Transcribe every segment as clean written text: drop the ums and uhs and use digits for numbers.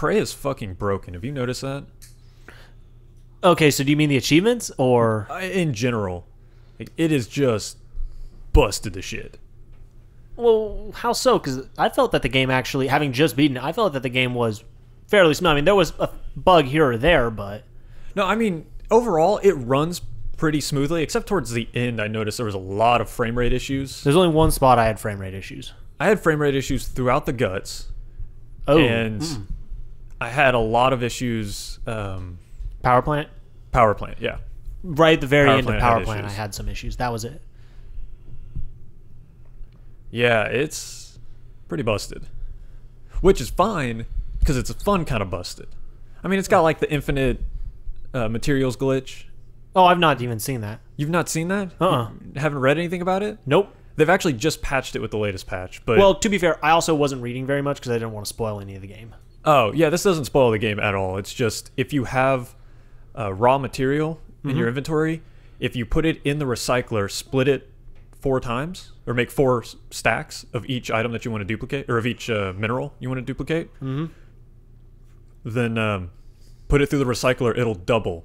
Prey is fucking broken. Have you noticed that? Okay, so do you mean the achievements or In general, like, it is just busted to shit. well, how so? Because I felt that the game actually, having just beaten it, I felt that the game was fairly smooth. I mean, there was a bug here or there, but No, I mean, overall, it runs pretty smoothly, except towards the end. I noticed there was a lot of frame rate issues. there's only one spot I had frame rate issues. I had frame rate issues throughout the guts, Oh, and I had a lot of issues. power plant. Power plant, yeah. Right at the very Power end of plant power had plant, I issues. had some issues. That was it. Yeah, it's pretty busted. Which is fine, because it's a fun kind of busted. I mean, it's got like the infinite materials glitch. Oh, I've not even seen that. You've not seen that? Uh-uh. You haven't read anything about it? Nope. They've actually just patched it with the latest patch. But Well, to be fair, I also wasn't reading very much because I didn't want to spoil any of the game. oh, yeah, this doesn't spoil the game at all. It's just if you have raw material in your inventory, if you put it in the recycler, split it 4 times, or make 4 stacks of each item that you want to duplicate, or of each mineral you want to duplicate, then put it through the recycler, it'll double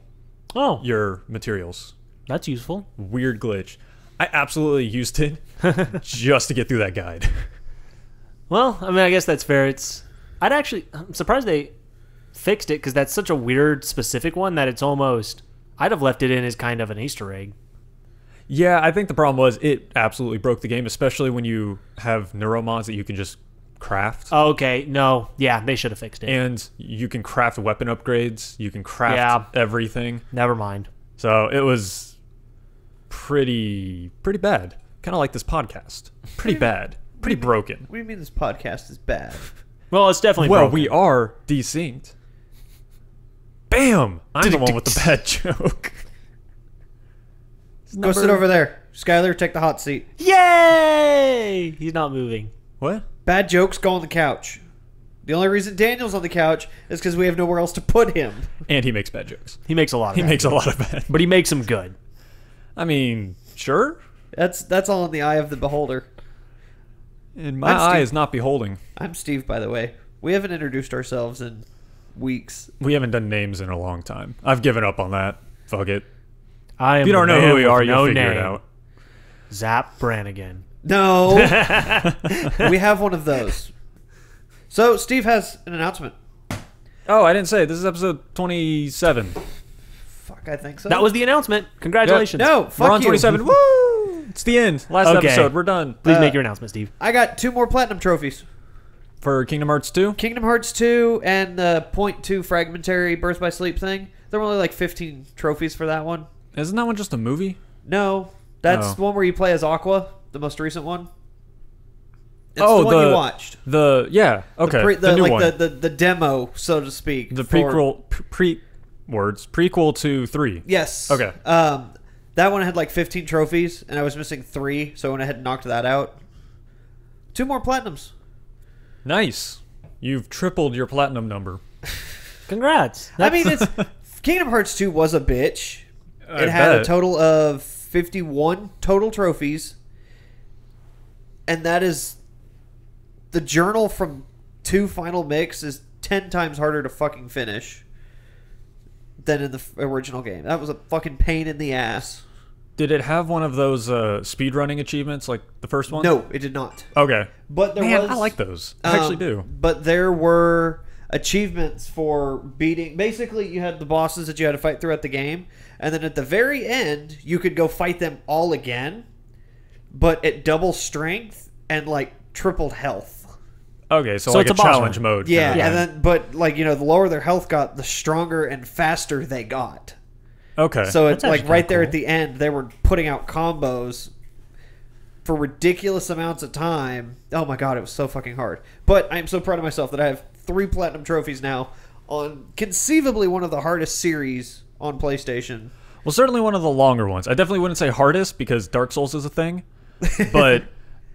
Oh, your materials. that's useful. Weird glitch. I absolutely used it just to get through that guide. Well, I mean, I guess that's fair. I'm surprised they fixed it because that's such a weird, specific one that it's almost. I'd have left it in as kind of an Easter egg. Yeah, I think the problem was it absolutely broke the game, especially when you have neuromods that you can just craft. Oh, okay, no, yeah, they should have fixed it. And you can craft weapon upgrades. You can craft everything. Never mind. So it was pretty bad. Kind of like this podcast. Pretty bad. Pretty broken. What do you mean this podcast is bad? Well, it's definitely Well, broken. we are desynced. Bam! I'm the one with the bad joke. Go sit over there. Skyler, take the hot seat. Yay! He's not moving. What? Bad jokes go on the couch. The only reason Daniel's on the couch is because we have nowhere else to put him. And he makes bad jokes. He makes a lot of He bad makes a jokes. lot of bad. But he makes them good. I mean, sure. That's all in the eye of the beholder. And my I'm eye Steve. is not beholding. I'm Steve, by the way. We haven't introduced ourselves in weeks. We haven't done names in a long time. I've given up on that. Fuck it. I am If you don't the know man who we with are, you'll no figure name. it out. Zap Brannigan. No. We have one of those. So, Steve has an announcement. Oh, I didn't say. This is episode 27. Fuck, I think so. That was the announcement. Congratulations. No, We're fuck on you. 27. Woo! It's the end. Last Okay. episode. We're done. Please make your announcement, Steve. I got 2 more platinum trophies. For Kingdom Hearts 2? Kingdom Hearts 2 and the .2 fragmentary Birth by Sleep thing. There were only like 15 trophies for that one. Isn't that one just a movie? No, that's Oh. the one where you play as Aqua, the most recent one. It's Oh, the one the- you watched. Yeah. Okay. The, new one. The demo, so to speak. The for- prequel to 3. Yes. Okay. That one had like 15 trophies, and I was missing 3, so I went ahead and knocked that out. 2 more platinums. Nice. You've tripled your platinum number. Congrats. I mean, it's Kingdom Hearts 2 was a bitch. I It had a bet. total of 51 total trophies, and that is the journal from 2 Final Mix is 10 times harder to fucking finish than in the original game. That was a fucking pain in the ass. Did it have one of those speedrunning achievements like the first one? No, it did not. Okay. But there Man, was, I like those. I actually do. But there were achievements for beating. Basically, you had the bosses that you had to fight throughout the game, and then at the very end, you could go fight them all again, but at double strength and like tripled health. Okay, so So like it's a a boss challenge run. mode. Yeah, kind of and thing. then but like the lower their health got, the stronger and faster they got. Okay. So it's That's like actually right kinda there cool. at the end, they were putting out combos for ridiculous amounts of time. Oh my god, it was so fucking hard. But I am so proud of myself that I have 3 platinum trophies now on conceivably one of the hardest series on PlayStation. Well, certainly one of the longer ones. I definitely wouldn't say hardest because Dark Souls is a thing, but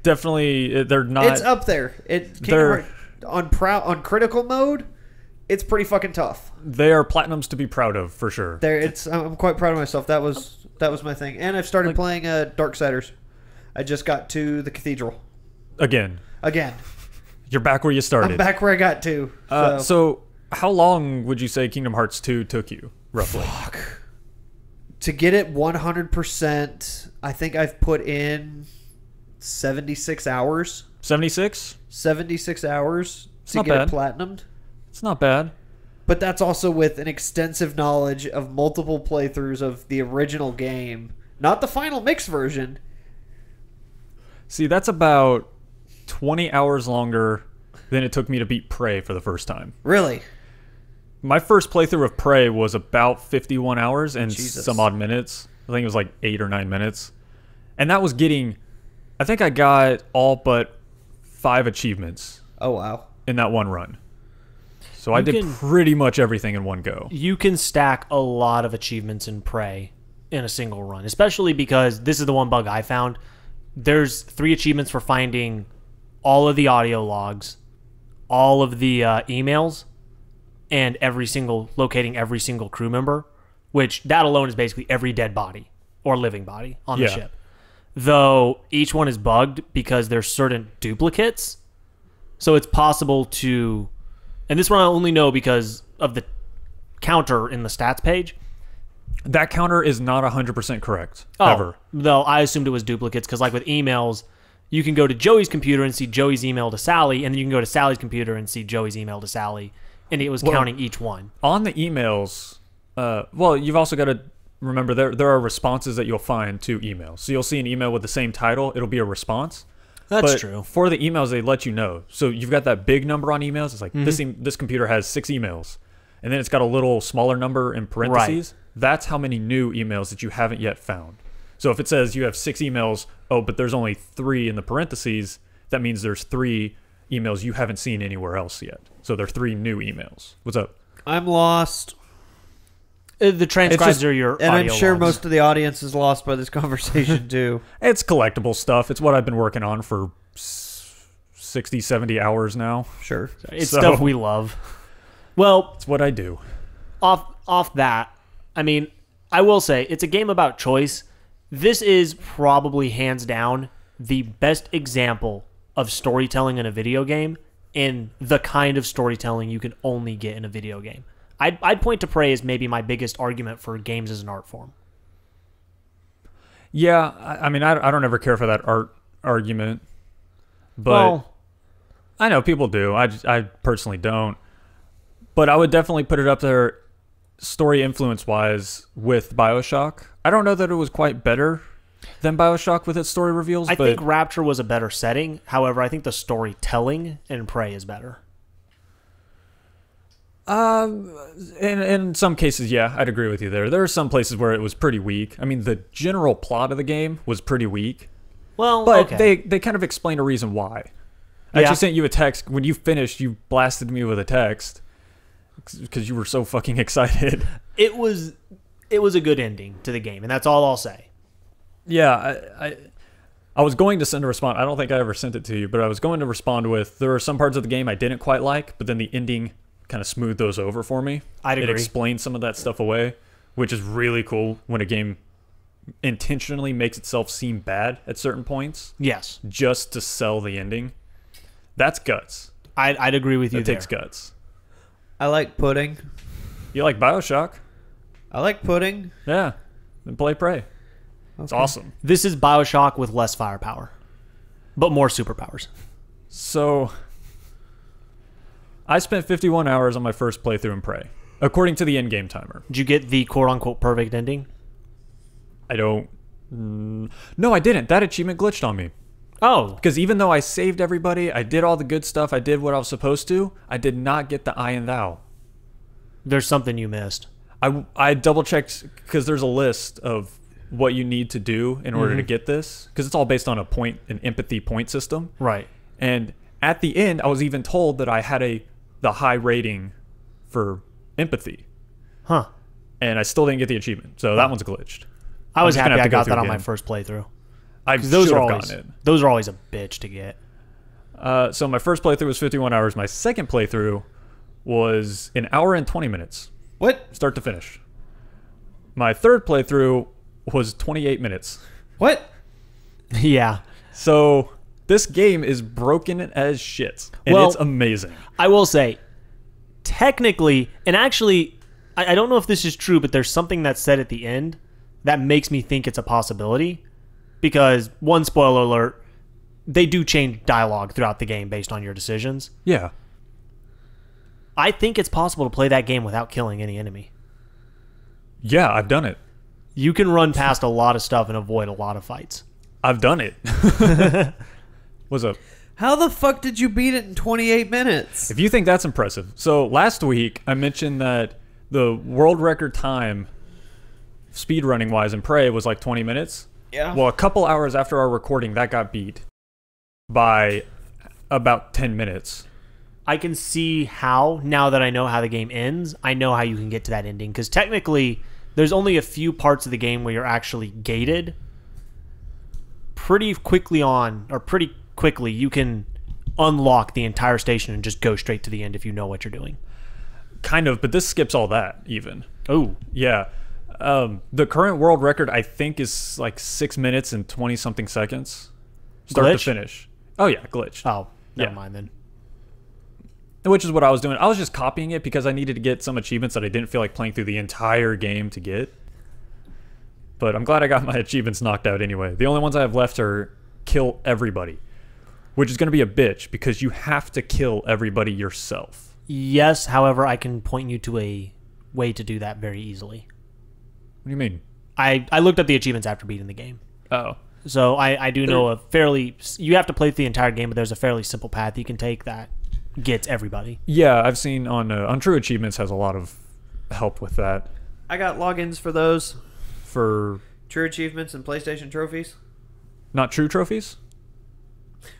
definitely they're not. It's up there. They're- On critical mode, it's pretty fucking tough. They are platinums to be proud of for sure. I'm quite proud of myself. That was my thing. And I've started playing Darksiders. I just got to the cathedral Again, again. you're back where you started. I'm back where I got to. So How long would you say Kingdom Hearts 2 took you, roughly? Fuck. To get it 100%, I think I've put in 76 hours. 76? 76 hours to not get bad. it platinumed. It's not bad. But that's also with an extensive knowledge of multiple playthroughs of the original game. Not the final mix version. See, that's about 20 hours longer than it took me to beat Prey for the first time. Really? My first playthrough of Prey was about 51 hours and Jesus. some odd minutes. I think it was like 8 or 9 minutes. And that was getting... I think I got all but 5 achievements Oh, wow. in that one run. So I You did can- pretty much everything in one go. You can stack a lot of achievements in Prey in a single run, especially because this is the one bug I found. There's 3 achievements for finding all of the audio logs, all of the emails, and locating every single crew member, which that alone is basically every dead body or living body on the Yeah. ship. Though each one is bugged because there's certain duplicates. So it's possible to, and this one I only know because of the counter in the stats page. That counter is not 100% correct, Oh, ever. though I assumed it was duplicates because, like with emails, you can go to Joey's computer and see Joey's email to Sally, and then you can go to Sally's computer and see Joey's email to Sally, and it was counting each one. On the emails, well, you've also got to remember there are responses that you'll find to emails. So you'll see an email with the same title. It'll be a response. That's But true. for the emails, they let you know. So you've got that big number on emails. It's like this computer has 6 emails. And then it's got a little smaller number in parentheses. That's how many new emails that you haven't yet found. So if it says you have 6 emails, but there's only 3 in the parentheses, that means there's 3 emails you haven't seen anywhere else yet. So there are 3 new emails. What's up? I'm lost. The transcribes just- are your And I'm audio sure logs. most of the audience is lost by this conversation, too. It's collectible stuff. It's what I've been working on for 60, 70 hours now. Sure. It's So- stuff we love. Well, It's what I do. off that, I mean, I will say it's a game about choice. This is probably hands down the best example of storytelling in a video game and the kind of storytelling you can only get in a video game. I'd point to Prey as maybe my biggest argument for games as an art form. Yeah, I mean, I don't ever care for that art argument, but Well, I know people do. I personally don't. But I would definitely put it up there, story influence-wise, with BioShock. I don't know that it was quite better than BioShock with its story reveals, I but think Rapture was a better setting. However, I think the storytelling in Prey is better. in some cases, yeah, I'd agree with you there. There are some places where it was pretty weak. I mean, the general plot of the game was pretty weak, Well, but okay. they kind of explain a reason why. I Yeah. actually sent you a text. When you finished, you blasted me with a text because you were so fucking excited. It was a good ending to the game, and that's all I'll say. Yeah, I was going to send a response. I don't think I ever sent it to you, but I was going to respond with, there are some parts of the game I didn't quite like, but then the ending kind of smoothed those over for me. I'd It agree. explained some of that stuff away, which is really cool when a game intentionally makes itself seem bad at certain points Yes, just to sell the ending. That's guts. I'd agree with you That there. takes guts. I like pudding. You like BioShock? I like pudding. Yeah. Then play Prey. It's awesome. This is BioShock with less firepower, but more superpowers. So, I spent 51 hours on my first playthrough in Prey, according to the in-game timer. Did you get the quote-unquote perfect ending? I don't... No, I didn't. That achievement glitched on me. Oh, Because even though I saved everybody, I did all the good stuff, I did what I was supposed to, I did not get the I and thou. there's something you missed. I double-checked, because there's a list of what you need to do in order to get this, because it's all based on an empathy point system. Right. And at the end, I was even told that I had the high rating for empathy, Huh. and I still didn't get the achievement. So that one's glitched. I was just gonna happy have I to go got through that on my again. first playthrough. I 'Cause should have gotten it. those are always a bitch to get. So my first playthrough was 51 hours. My second playthrough was an hour and 20 minutes, What? start to finish. My third playthrough was 28 minutes. What? Yeah. So this game is broken as shit, and Well- it's amazing. I will say, technically, and actually, I don't know if this is true, but there's something that's said at the end that makes me think it's a possibility. Because, one spoiler alert, they do change dialogue throughout the game based on your decisions. Yeah. I think it's possible to play that game without killing any enemy. Yeah, I've done it. You can run past a lot of stuff and avoid a lot of fights. I've done it. What's up? How the fuck did you beat it in 28 minutes? If you think that's impressive. So last week, I mentioned that the world record time, speedrunning wise, in Prey was like 20 minutes. Yeah. Well, a couple hours after our recording, that got beat by about 10 minutes. I can see how, now that I know how the game ends, I know how you can get to that ending. Because technically, there's only a few parts of the game where you're actually gated. Pretty quickly, you can unlock the entire station and just go straight to the end if you know what you're doing. Kind of, but this skips all that, even. Oh. Yeah. The current world record, I think, is like 6 minutes and 20-something seconds. Start to Glitch? finish. Oh, yeah, glitch. Oh, never Yeah. mind then. Which is what I was doing. I was just copying it because I needed to get some achievements that I didn't feel like playing through the entire game to get. But I'm glad I got my achievements knocked out anyway. The only ones I have left are kill everybody, which is going to be a bitch because you have to kill everybody yourself. Yes, however, I can point you to a way to do that very easily. What do you mean? I looked up the achievements after beating the game. Oh. So I do know a fairly... You have to play the entire game, but there's a fairly simple path you can take that gets everybody. Yeah, I've seen on True Achievements has a lot of help with that. I got logins for those. For True Achievements and PlayStation Trophies. not True Trophies?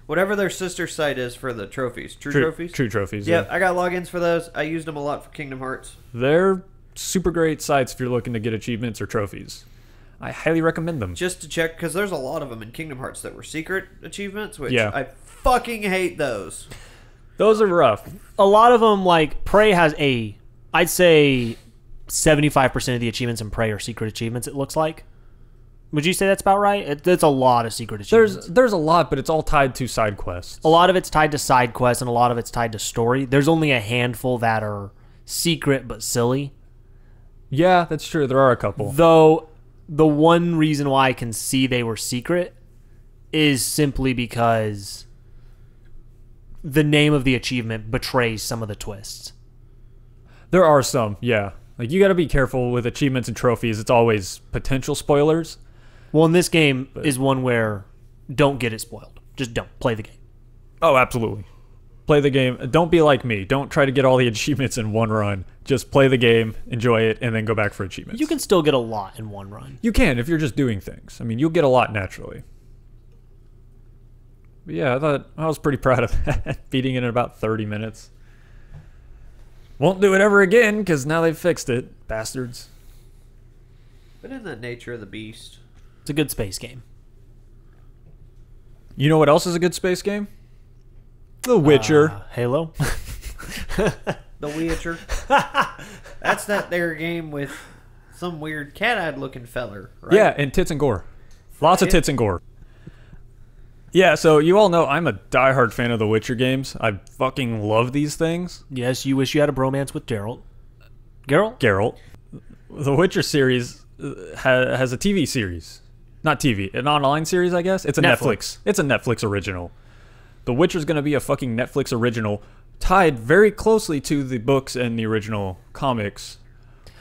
Whatever their sister site is for the trophies. True Trophies? True Trophies, Yeah, yeah. I got logins for those. I used them a lot for Kingdom Hearts. They're super great sites if you're looking to get achievements or trophies. I highly recommend them. Just to check, because there's a lot of them in Kingdom Hearts that were secret achievements, which Yeah. I fucking hate those. Those are rough. A lot of them, like, Prey has I'd say 75% of the achievements in Prey are secret achievements, it looks like. Would you say that's about right? That's a lot of secret achievements. There's a lot, but it's all tied to side quests. A lot of it's tied to side quests, and a lot of it's tied to story. There's only a handful that are secret but silly. Yeah, that's true. There are a couple. Though, the one reason why I can see they were secret is simply because the name of the achievement betrays some of the twists. There are some, yeah. Like, you got to be careful with achievements and trophies. It's always potential spoilers. Well, in this game is one where don't get it spoiled. Just don't. Play the game. Oh, absolutely. Play the game. Don't be like me. Don't try to get all the achievements in one run. Just play the game, enjoy it, and then go back for achievements. You can still get a lot in one run. You can if you're just doing things. I mean, you'll get a lot naturally. But yeah, I thought I was pretty proud of that. Beating it in about 30 minutes. Won't do it ever again because now they've fixed it. Bastards. But in the nature of the beast. It's a good space game. You know what else is a good space game? The Witcher. Halo. The Witcher. That's that there game with some weird cat-eyed looking feller, right? Yeah, and tits and gore. Lots of tits and gore. Yeah, so you all know I'm a diehard fan of the Witcher games. I fucking love these things. Yes, you wish you had a bromance with Geralt. Geralt? Geralt. The Witcher series has a TV series. Not TV, an online series, I guess. It's a Netflix. It's a Netflix original. The Witcher's going to be a fucking Netflix original tied very closely to the books and the original comics,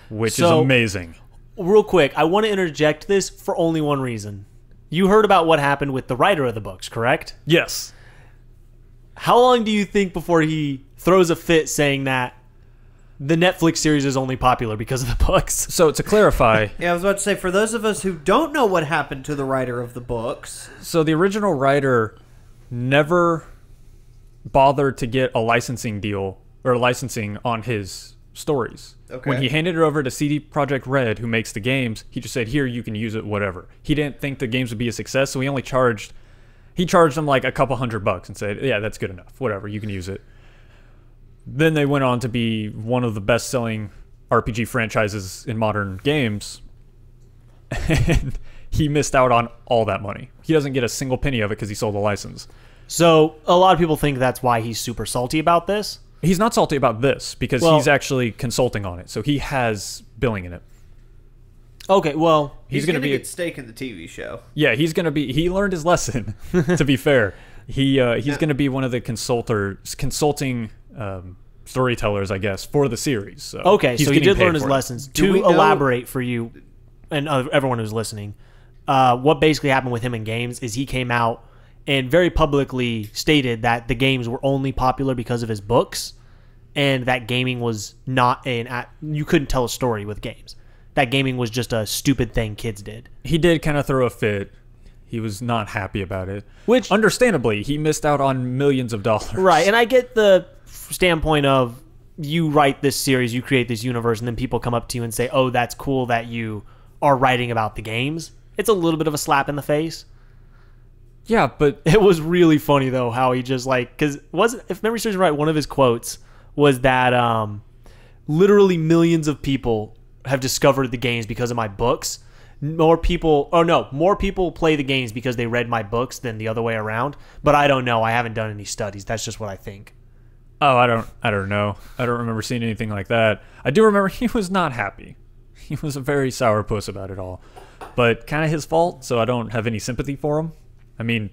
which is amazing. Real quick, I want to interject this for only one reason. You heard about what happened with the writer of the books, correct? Yes. How long do you think before he throws a fit saying that the Netflix series is only popular because of the books? So to clarify... Yeah, I was about to say, for those of us who don't know what happened to the writer of the books... So the original writer never bothered to get a licensing deal or licensing on his stories. Okay. When he handed it over to CD Projekt Red, who makes the games, he just said, here, you can use it, whatever. He didn't think the games would be a success, so he charged them like a couple $100 and said, yeah, that's good enough, whatever, you can use it. Then they went on to be one of the best-selling RPG franchises in modern games, and he missed out on all that money. He doesn't get a single penny of it because he sold the license. So a lot of people think that's why he's super salty about this. He's not salty about this because Well- he's actually consulting on it, so he has billing in it. Okay, well, He's going going to to be get steak in the TV show. Yeah, he's going to be. He learned his lesson. To be fair, he's going to be one of the consulting storytellers, I guess, for the series. So okay, he's so he getting did paid learn his for it. lessons. Do we To know- elaborate for you and everyone who's listening, what basically happened with him in games is he came out and very publicly stated that the games were only popular because of his books, and that gaming was not you couldn't tell a story with games. That gaming was just a stupid thing kids did. He did kind of throw a fit. He was not happy about it. Which- understandably, he missed out on millions of dollars. Right, and I get the standpoint of you write this series, you create this universe, and then people come up to you and say, oh, that's cool that you are writing about the games. It's a little bit of a slap in the face. Yeah, but It was really funny, though, how he just because if memory serves me right, one of his quotes was that literally millions of people have discovered the games because of my books. More people play the games because they read my books than the other way around. But I don't know. I haven't done any studies. That's just what I think. oh, I don't know. I don't remember seeing anything like that. I do remember he was not happy. He was a very sourpuss about it all. But kind of his fault, so I don't have any sympathy for him. I mean,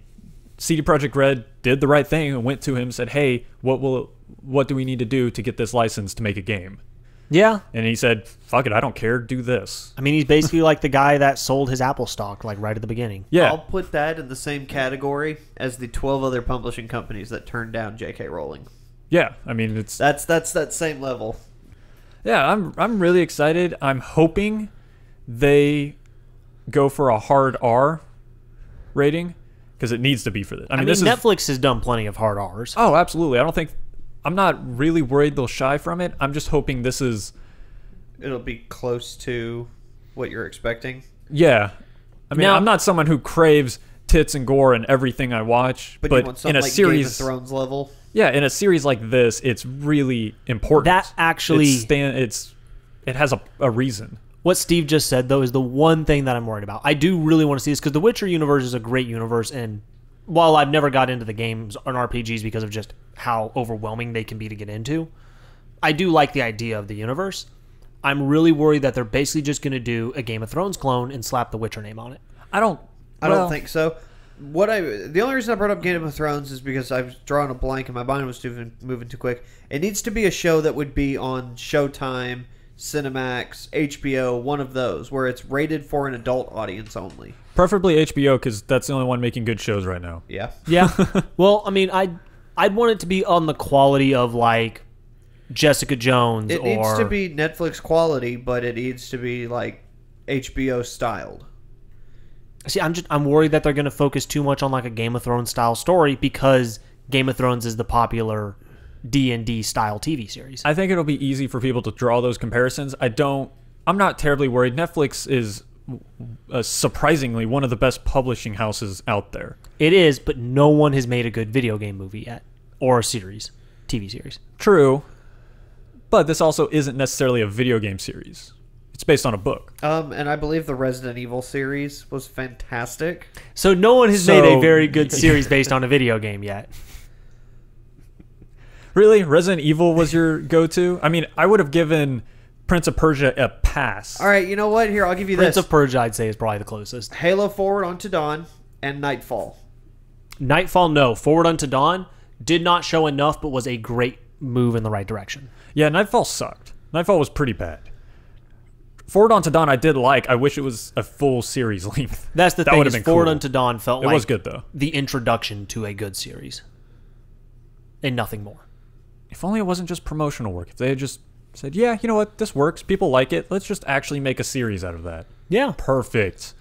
CD Projekt Red did the right thing and went to him and said, "Hey, what do we need to do to get this license to make a game?" Yeah. And he said, "Fuck it, I don't care. Do this." I mean, he's basically like the guy that sold his Apple stock, right at the beginning. Yeah. I'll put that in the same category as the 12 other publishing companies that turned down J.K. Rowling. Yeah. I mean, it's That's that same level. yeah. I'm really excited. I'm hoping they go for a hard R rating because it needs to be for this. I mean, this is Netflix has done plenty of hard R's. oh, absolutely. I'm not really worried they'll shy from it. I'm just hoping this is It'll be close to what you're expecting. yeah. I mean, Now- I'm not someone who craves tits and gore in everything I watch, But, but you want something in a like series Game of Thrones level. yeah, in a series like this, it's really important. That actually- it has a reason. What Steve just said, though, is the one thing that I'm worried about. I do really want to see this because the Witcher universe is a great universe, and while I've never got into the games and RPGs because of just how overwhelming they can be to get into, I do like the idea of the universe. I'm really worried that they're basically just going to do a Game of Thrones clone and slap the Witcher name on it. I don't think so. The only reason I brought up Game of Thrones is because I was drawing a blank and my mind was moving too quick. It needs to be a show that would be on Showtime, Cinemax, HBO, one of those, where it's rated for an adult audience only. Preferably HBO because that's the only one making good shows right now. Yeah. Yeah. Well, I mean, I'd want it to be on the quality of like Jessica Jones It or needs to be Netflix quality, but it needs to be like HBO styled. See, I'm worried that they're going to focus too much on like a Game of Thrones style story because Game of Thrones is the popular D&D style TV series. I think it'll be easy for people to draw those comparisons. I'm not terribly worried. Netflix is surprisingly one of the best publishing houses out there. It is, but no one has made a good video game movie yet or a series, TV series. True, but this also isn't necessarily a video game series. It's based on a book. And I believe the Resident Evil series was fantastic. So no one has So- made a very good series based on a video game yet. Really? Resident Evil was your go-to? I mean, I would have given Prince of Persia a pass. All right, you know what? Here, I'll give you Prince this. of Persia, I'd say, is probably the closest. Halo Forward Unto Dawn and Nightfall. Nightfall, no. Forward Unto Dawn did not show enough, but was a great move in the right direction. Yeah, Nightfall sucked. Nightfall was pretty bad. Forward Unto Dawn I did like. I wish it was a full series length. That's the That thing. would Is have been Forward cool. Unto Dawn felt It like was good, though. the introduction to a good series, and nothing more. If only it wasn't just promotional work. If they had just said, yeah, you know what, this works. People like it. Let's just actually make a series out of that. Yeah. Perfect.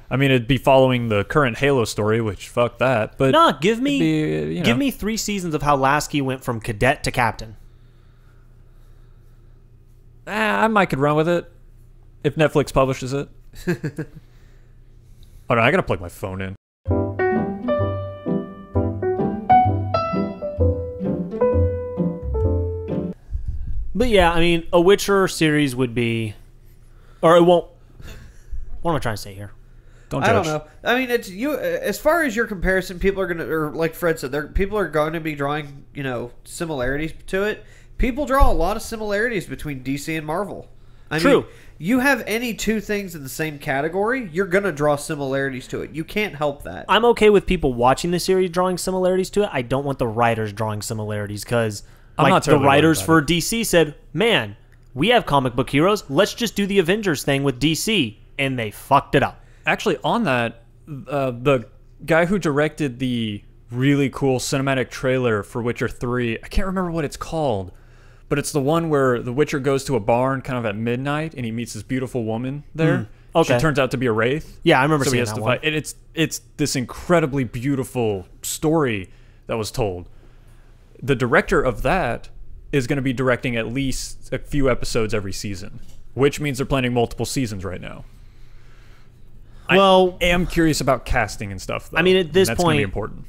I mean, it'd be following the current Halo story, which fuck that. But Nah, give me it'd be, you know. give me 3 seasons of how Lasky went from cadet to captain. I might could run with it if Netflix publishes it. Hold on, I gotta plug my phone in. But yeah, I mean, a Witcher series would be, or it won't. What am I trying to say here? Don't I don't judge. know. I mean, it's you. As far as your comparison, people are gonna, or like Fred said, people are going to be drawing, similarities to it. People draw a lot of similarities between DC and Marvel. I True. mean, you have any two things in the same category, you're gonna draw similarities to it. You can't help that. I'm okay with people watching the series drawing similarities to it. I don't want the writers drawing similarities because I'm not the totally writers worried for about DC said, man, we have comic book heroes. Let's just do the Avengers thing with DC. And they fucked it up. Actually, on that, the guy who directed the really cool cinematic trailer for Witcher 3, I can't remember what it's called, but it's the one where the Witcher goes to a barn kind of at midnight and he meets this beautiful woman there. Okay. She turns out to be a wraith. Yeah, I remember So he seeing has that to one. fight. And it's this incredibly beautiful story that was told. The director of that is going to be directing at least a few episodes every season, which means they're planning multiple seasons right now. Well, I am curious about casting and stuff, though. I mean, at this that's gonna be point- important.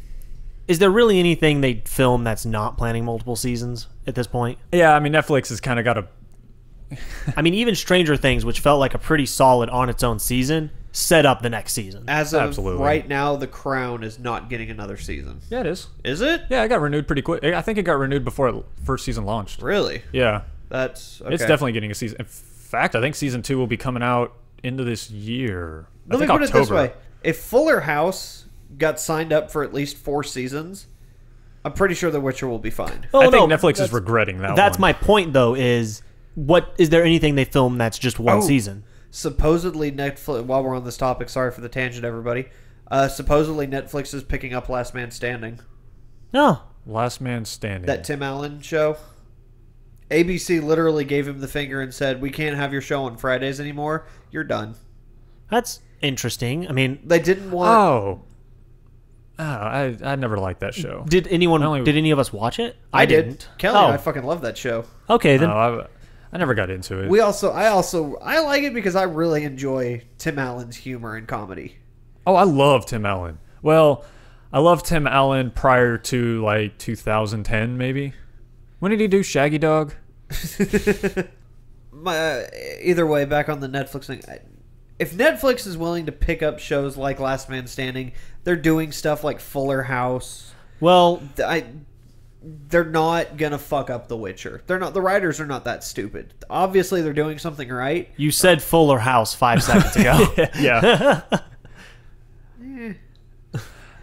is there really anything they film that's not planning multiple seasons at this point? Yeah, I mean, Netflix has kind of got a... I mean, even Stranger Things, which felt like a pretty solid on its own season, set up the next season. As of Absolutely. right now, The Crown is not getting another season. Yeah, it is. Is it? Yeah, it got renewed pretty quick. I think it got renewed before first season launched. Really? Yeah. That's okay. It's definitely getting a season. In fact, I think season 2 will be coming out into this year. Let I me think put October. it this way: if Fuller House got signed up for at least 4 seasons, I'm pretty sure The Witcher will be fine. Oh, I think no, Netflix is that's- regretting that That's one. my point, though, is there anything they film that's just one Oh. season? Supposedly Netflix. While we're on this topic, sorry for the tangent, everybody. Supposedly Netflix is picking up Last Man Standing, No. Last Man Standing. that Tim Allen show. ABC literally gave him the finger and said, "We can't have your show on Fridays anymore. You're done." That's interesting. I mean, They didn't want. Oh. I never liked that show. did anyone? I only- Did any of us watch it? I did. didn't. Kelly, Oh, I fucking love that show. okay then. I never got into it. I like it because I really enjoy Tim Allen's humor and comedy. Oh, I love Tim Allen. Well, I love Tim Allen prior to like 2010, maybe. When did he do Shaggy Dog? Either way, back on the Netflix thing. If Netflix is willing to pick up shows like Last Man Standing, they're doing stuff like Fuller House. Well, They're not gonna fuck up The Witcher. They're not. The writers are not that stupid. Obviously, they're doing something right. you said Fuller House 5 seconds ago. Yeah.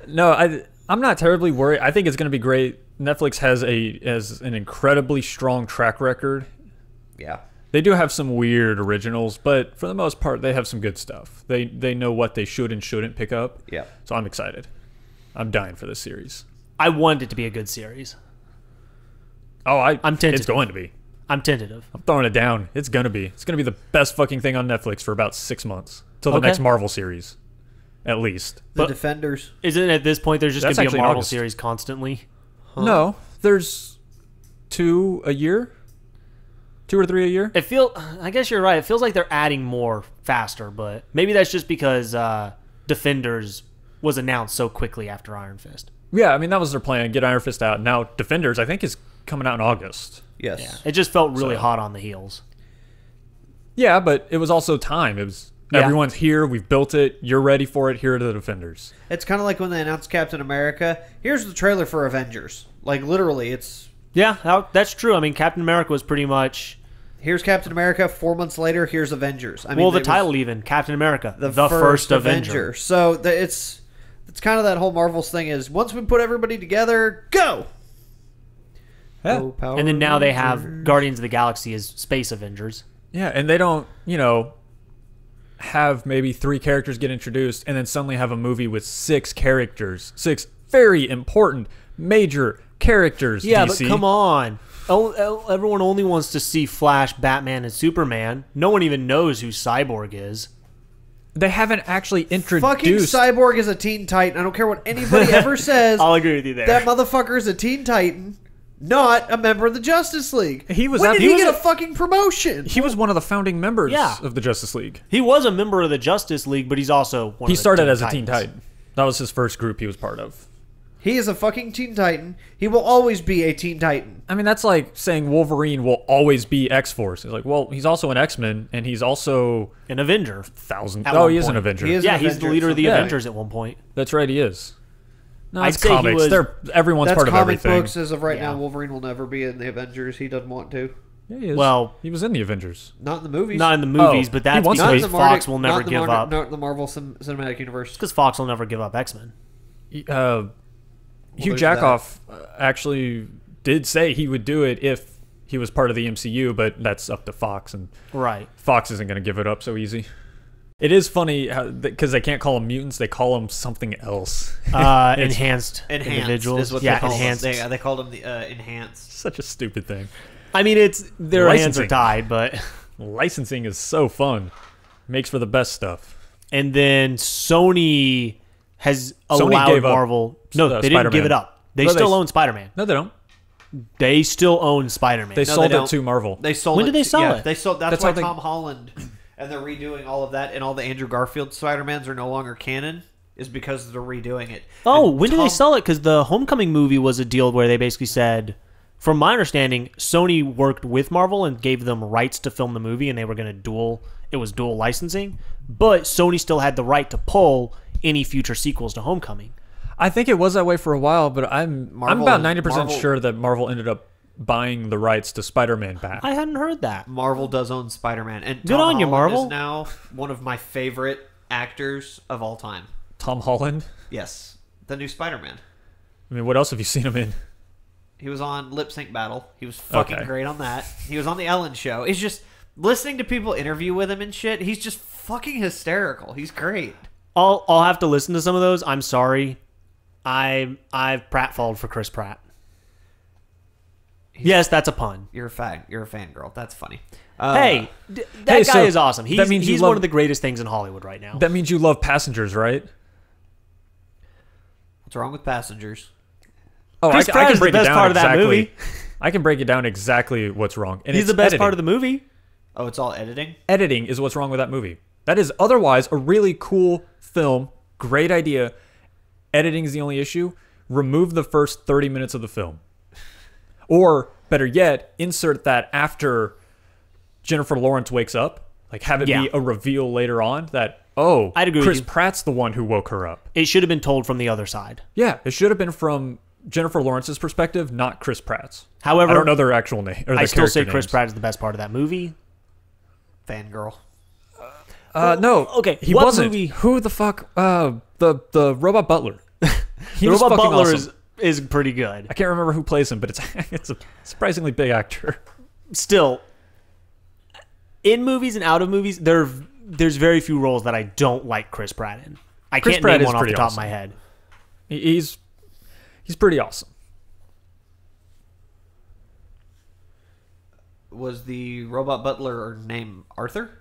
No, I'm not terribly worried. I think it's going to be great. Netflix has an incredibly strong track record. Yeah. They do have some weird originals, but for the most part, they have some good stuff. They know what they should and shouldn't pick up. Yeah. So I'm excited. I'm dying for this series. I want it to be a good series. Oh, I'm tempted. It's going to be. I'm tentative. I'm throwing it down. It's going to be. It's going to be the best fucking thing on Netflix for about 6 months. Till the Okay. next Marvel series. At least. The But- Defenders. Isn't it at this point there's just going That's to be actually a in Marvel August. series constantly? No, there's 2 a year. 2 or 3 a year. I guess you're right. It feels like they're adding more faster, but maybe that's just because Defenders was announced so quickly after Iron Fist. Yeah, I mean, that was their plan. Get Iron Fist out. Now, Defenders, I think, is coming out in August. Yes. Yeah, it just felt really So- hot on the heels. Yeah, but it was also time. It was Yeah. everyone's here. We've built it. You're ready for it. Here are the Defenders. It's kind of like when they announced Captain America. Here's the trailer for Avengers. Like literally, it's Yeah, that's true. I mean, Captain America was pretty much here's Captain America. 4 months later, here's Avengers. I mean, well, the it was title even Captain America, the first Avenger. So it's kind of that whole Marvel's thing is once we put everybody together, go. Yeah. Go, Power And then now they have Rangers. Guardians of the Galaxy as Space Avengers. Yeah, and they don't, have maybe 3 characters get introduced and then suddenly have a movie with 6 characters. 6 very important, major characters, Yeah, DC. but come on. Everyone only wants to see Flash, Batman, and Superman. No one even knows who Cyborg is. They haven't actually Fucking introduced... Cyborg is a Teen Titan. I don't care what anybody ever says. I'll agree with you there. That motherfucker is a Teen Titan, not a member of the Justice League. He was when at- did he he was get a- a fucking promotion? He was one of the founding members Yeah. of the Justice League. He was a member of the Justice League, but he's also one He of the started Teen as a Teen Titans. Titan. That was his first group he was part of. He is a fucking Teen Titan. He will always be a Teen Titan. I mean, that's like saying Wolverine will always be X-Force. It's like, well, he's also an X-Men, and he's also An Avenger. Oh, one he is an point. Avenger. He is Yeah, an he's the Avenger, leader of the so- Avengers at one point. That's right, he is. No, I'd it's say he comics. was- Everyone's That's part of comic everything. books. As of right Yeah. now, Wolverine will never be in the Avengers. He doesn't want to. Yeah, he is. Well- he was in the Avengers. Not in the movies. Not in the movies, Oh, but he that's wants to because be. Fox will never give up. Not in the Marvel Cinematic Universe. Because Fox will never give up X-Men. Hugh there's Jackoff actually did say he would do it if he was part of the MCU, but that's up to Fox, and Right. Fox isn't going to give it up so easy. It is funny because they can't call them mutants; they call them something else. Enhanced individuals. is what yeah, they call enhanced. them. They called them the enhanced. Such a stupid thing. I mean, it's their hands are Licensing. tied, but Licensing is so fun; makes for the best stuff. and then Sony has Sony allowed gave up, Marvel. No, they didn't give Spider-Man. it up. They No, still own Spider-Man. No, they don't. They still own Spider-Man. They No, sold they it don't. to Marvel. They sold. When it did they to- sell yeah, it? They sold. That's That's why how they- Tom Holland and they're redoing all of that, and all the Andrew Garfield Spider-Mans are no longer canon. Is because they're redoing it. Oh, And when did they Tom- sell it? Because the Homecoming movie was a deal where they basically said, from my understanding, Sony worked with Marvel and gave them rights to film the movie, and they were going to dual licensing. But Sony still had the right to pull any future sequels to Homecoming. I think it was that way for a while, but I'm Marvel- about 90% Marvel- sure that Marvel ended up buying the rights to Spider-Man back. I hadn't heard that. Marvel does own Spider-Man, and Good Tom on you, Holland Marvel. is now one of my favorite actors of all time. Tom Holland. Yes, the new Spider-Man. I mean, what else have you seen him in? He was on Lip Sync Battle. He was fucking Okay. great on that. He was on the Ellen Show. It's just listening to people interview with him and shit. He's just fucking hysterical. He's great. I'll have to listen to some of those. I'm sorry. I've pratfalled for Chris Pratt. Yes, that's a pun. You're a fangirl. That's funny. Hey, that Hey, guy so is awesome. that means you he's love- one of the greatest things in Hollywood right now. That means you love Passengers, right? What's wrong with Passengers? Oh, Chris Pratt is the best part of that exactly. movie. I can break it down exactly what's wrong. And He's it's the best editing. part of the movie. Oh, it's all editing? Editing is what's wrong with that movie. That is otherwise a really cool film, great idea. Editing is the only issue. Remove the first 30 minutes of the film. Or, better yet, insert that after Jennifer Lawrence wakes up. Like, have it Yeah. be a reveal later on that, oh, I'd agree with Chris you. Pratt's the one who woke her up. It should have been told from the other side. Yeah, it should have been from Jennifer Lawrence's perspective, not Chris Pratt's. However, I don't know their actual name. Or I their still say character Chris names. Pratt is the best part of that movie. Fangirl. No, okay, he what wasn't. movie- Who the fuck? The Robot Butler. He The was Robot fucking Butler awesome. is pretty good. I can't remember who plays him, but it's a surprisingly big actor. Still, in movies and out of movies, there's very few roles that I don't like Chris Pratt in. I Chris can't Pratt name is one off the pretty top awesome. of my head. He's pretty awesome. Was the robot butler named Arthur?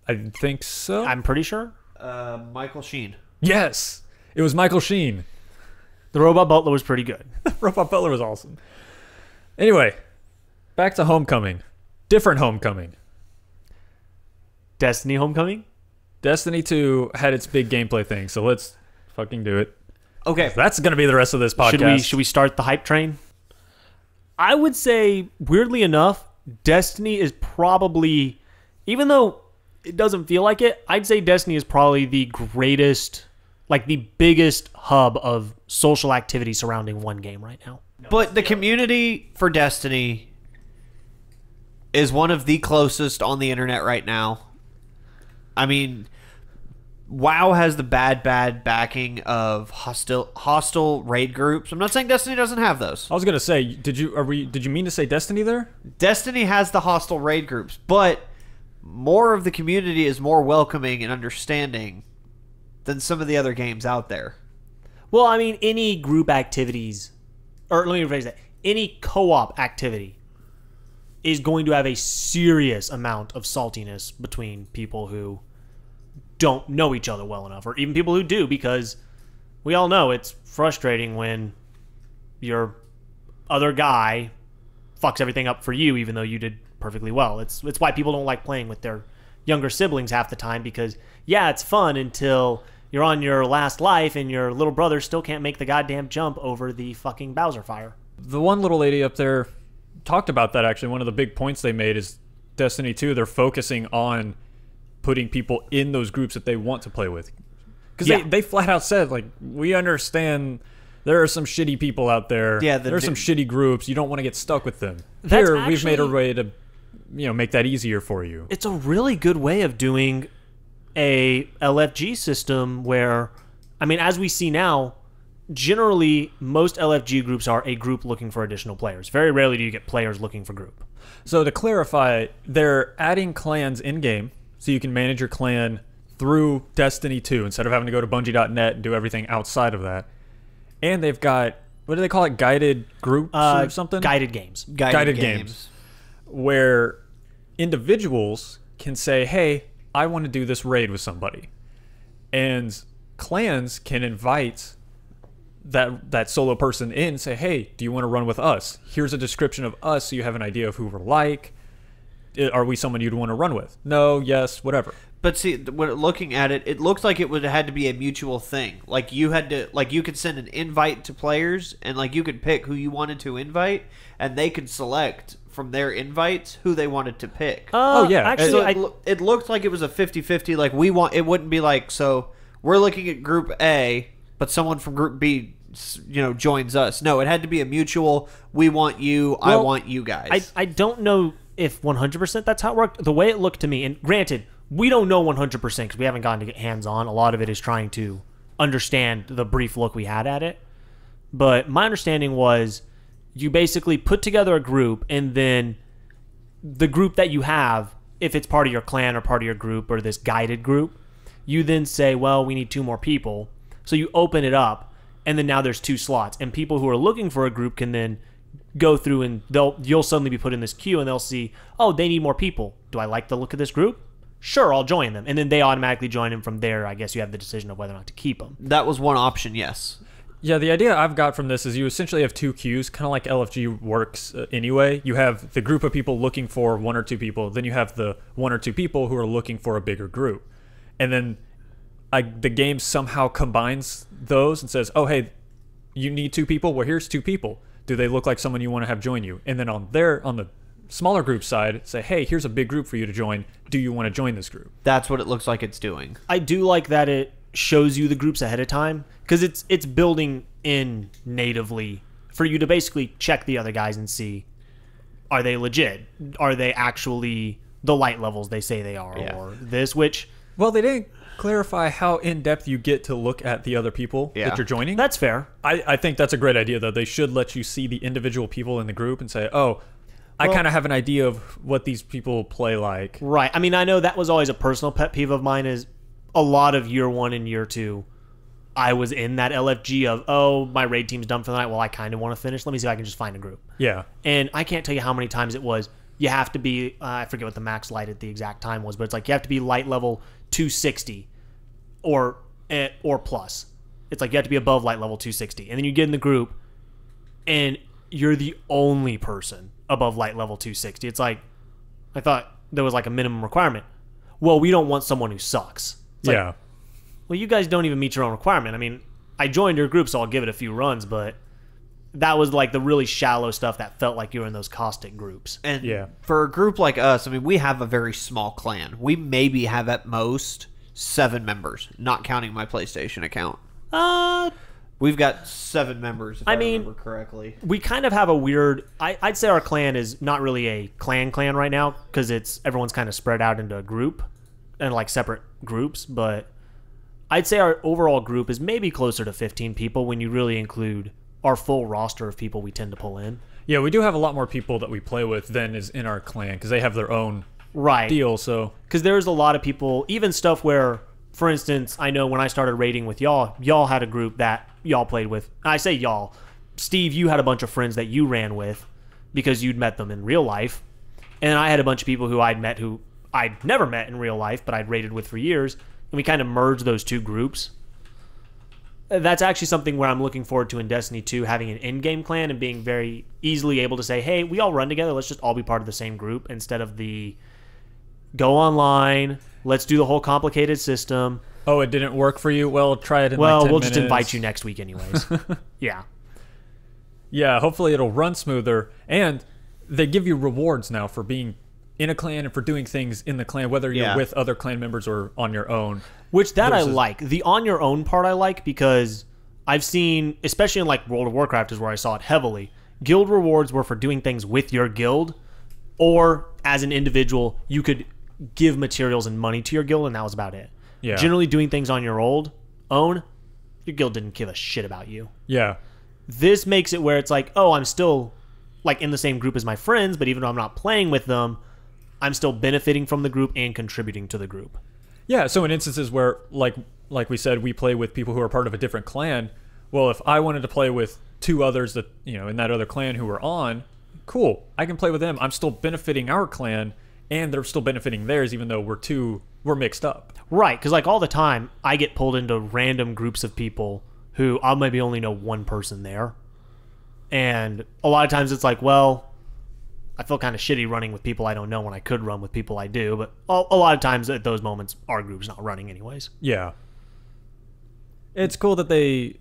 I think so. I'm pretty sure. Michael Sheen. Yes, it was Michael Sheen. The Robot Butler was pretty good. Robot Butler was awesome. Anyway, back to Homecoming. Different Homecoming. Destiny Homecoming? Destiny 2 had its big gameplay thing, so let's fucking do it. Okay. That's going to be the rest of this podcast. Should we start the hype train? I would say, weirdly enough, Destiny is probably, even though it doesn't feel like it, I'd say Destiny is probably the greatest, like the biggest hub of social activity surrounding one game right now. But the community for Destiny is one of the closest on the internet right now. I mean, WoW has the bad backing of hostile raid groups. I'm not saying Destiny doesn't have those. I was going to say, did you mean to say Destiny there? Destiny has the hostile raid groups, but more of the community is more welcoming and understanding than some of the other games out there. Well, I mean, any group activities, or let me rephrase that, any co-op activity is going to have a serious amount of saltiness between people who don't know each other well enough, or even people who do, because we all know it's frustrating when your other guy fucks everything up for you, even though you did perfectly well. It's why people don't like playing with their younger siblings half the time, because yeah, it's fun until you're on your last life and your little brother still can't make the goddamn jump over the fucking Bowser fire. The one little lady up there talked about that, actually. One of the big points they made is Destiny 2, they're focusing on putting people in those groups that they want to play with. Because they flat out said, like, we understand there are some shitty people out there. Yeah, there are some shitty groups. You don't want to get stuck with them. That's Here, we've made a way to, make that easier for you. It's a really good way of doing a LFG system where, I mean, as we see now, generally most LFG groups are a group looking for additional players. Very rarely do you get players looking for group. So to clarify, they're adding clans in-game, so you can manage your clan through Destiny 2 instead of having to go to Bungie.net and do everything outside of that. And they've got, what do they call it, guided groups or something? Guided games. Guided games. Where individuals can say, hey, I want to do this raid with somebody. And clans can invite that solo person in and say, hey, do you want to run with us? Here's a description of us so you have an idea of who we're like. Are we someone you'd want to run with? No, yes, whatever. But see, when looking at it, it looks like it would have had to be a mutual thing. Like you had to, like you could send an invite to players, and like you could pick who you wanted to invite, and they could select from their invites who they wanted to pick. Oh yeah, actually, So it looked like it was a 50-50. Like it wouldn't be like, so we're looking at Group A, but someone from Group B, joins us. No, it had to be a mutual. We want you. I want you guys. I don't know if 100% that's how it worked. The way it looked to me, and granted, we don't know 100% because we haven't gotten to get hands-on. A lot of it is trying to understand the brief look we had at it. But my understanding was you basically put together a group, and then the group that you have, if it's part of your clan or part of your group or this guided group, you then say, well, we need 2 more people. So you open it up, and then now there's 2 slots. And people who are looking for a group can then go through, and you'll suddenly be put in this queue, and they'll see, oh, they need more people. Do I like the look of this group? Sure, I'll join them. And then they automatically join them. From there, I guess you have the decision of whether or not to keep them. That was one option, yes. Yeah, the idea I've got from this is you essentially have 2 queues, kind of like LFG works anyway. You have the group of people looking for 1 or 2 people. Then you have the 1 or 2 people who are looking for a bigger group. And then the game somehow combines those and says, oh, hey, you need 2 people? Well, here's 2 people. Do they look like someone you want to have join you? And then on the smaller group side, say, hey, here's a big group for you to join. Do you want to join this group? That's what it looks like it's doing. I do like that it shows you the groups ahead of time, because it's building in natively for you to basically check the other guys and see, are they legit? Are they actually the light levels they say they are? Yeah. Or this, which... Well, they didn't clarify how in-depth you get to look at the other people that you're joining. That's fair. I think that's a great idea, though. They should let you see the individual people in the group and say, oh, I kind of have an idea of what these people play like. Right. I mean, I know that was always a personal pet peeve of mine, is a lot of year 1 and year 2, I was in that LFG of, oh, my raid team's done for the night. Well, I kind of want to finish. Let me see if I can just find a group. Yeah. And I can't tell you how many times it was, you have to be, I forget what the max light at the exact time was, but it's like you have to be light level 260 or plus. It's like you have to be above light level 260. And then you get in the group, and you're the only person above light level 260. It's like, I thought there was like a minimum requirement. Well, we don't want someone who sucks. It's yeah. Like, well, you guys don't even meet your own requirement. I mean, I joined your group, so I'll give it a few runs, but that was like the really shallow stuff that felt like you were in those caustic groups. And for a group like us, I mean, we have a very small clan. We maybe have at most 7 members, not counting my PlayStation account. We've got 7 members, if I remember correctly. We kind of have a weird... I'd say our clan is not really a clan right now, because everyone's kind of spread out into a group and like separate groups, but I'd say our overall group is maybe closer to 15 people when you really include our full roster of people we tend to pull in. Yeah, we do have a lot more people that we play with than is in our clan, because they have their own right deal. So because there's a lot of people, even stuff where, for instance, I know when I started raiding with y'all had a group that y'all played with. I say y'all. Steve, you had a bunch of friends that you ran with because you'd met them in real life. And I had a bunch of people who I'd met who I'd never met in real life, but I'd raided with for years. And we kind of merged those 2 groups. That's actually something where I'm looking forward to in Destiny 2, having an in-game clan and being very easily able to say, hey, we all run together. Let's just all be part of the same group, instead of the go online, let's do the whole complicated system. Oh, it didn't work for you? Well, try it in Well, like 10 we'll minutes. just invite you next week anyways. Yeah. Yeah, hopefully it'll run smoother. And they give you rewards now for being in a clan and for doing things in the clan, whether you're with other clan members or on your own. Which that I like. The on your own part I like because I've seen, especially in like World of Warcraft is where I saw it heavily, guild rewards were for doing things with your guild, or as an individual, you could give materials and money to your guild, and that was about it. Yeah. Generally doing things on your own, your guild didn't give a shit about you. Yeah. This makes it where it's like, oh, I'm still like in the same group as my friends, but even though I'm not playing with them, I'm still benefiting from the group and contributing to the group. Yeah, so in instances where, like we said, we play with people who are part of a different clan, well, if I wanted to play with two others that, in that other clan who were on, cool, I can play with them. I'm still benefiting our clan, and they're still benefiting theirs, even though we're mixed up. Right, because like all the time, I get pulled into random groups of people who I'll maybe only know one person there. And a lot of times it's like, well, I feel kind of shitty running with people I don't know when I could run with people I do. But a lot of times at those moments, our group's not running anyways. Yeah. It's cool that they...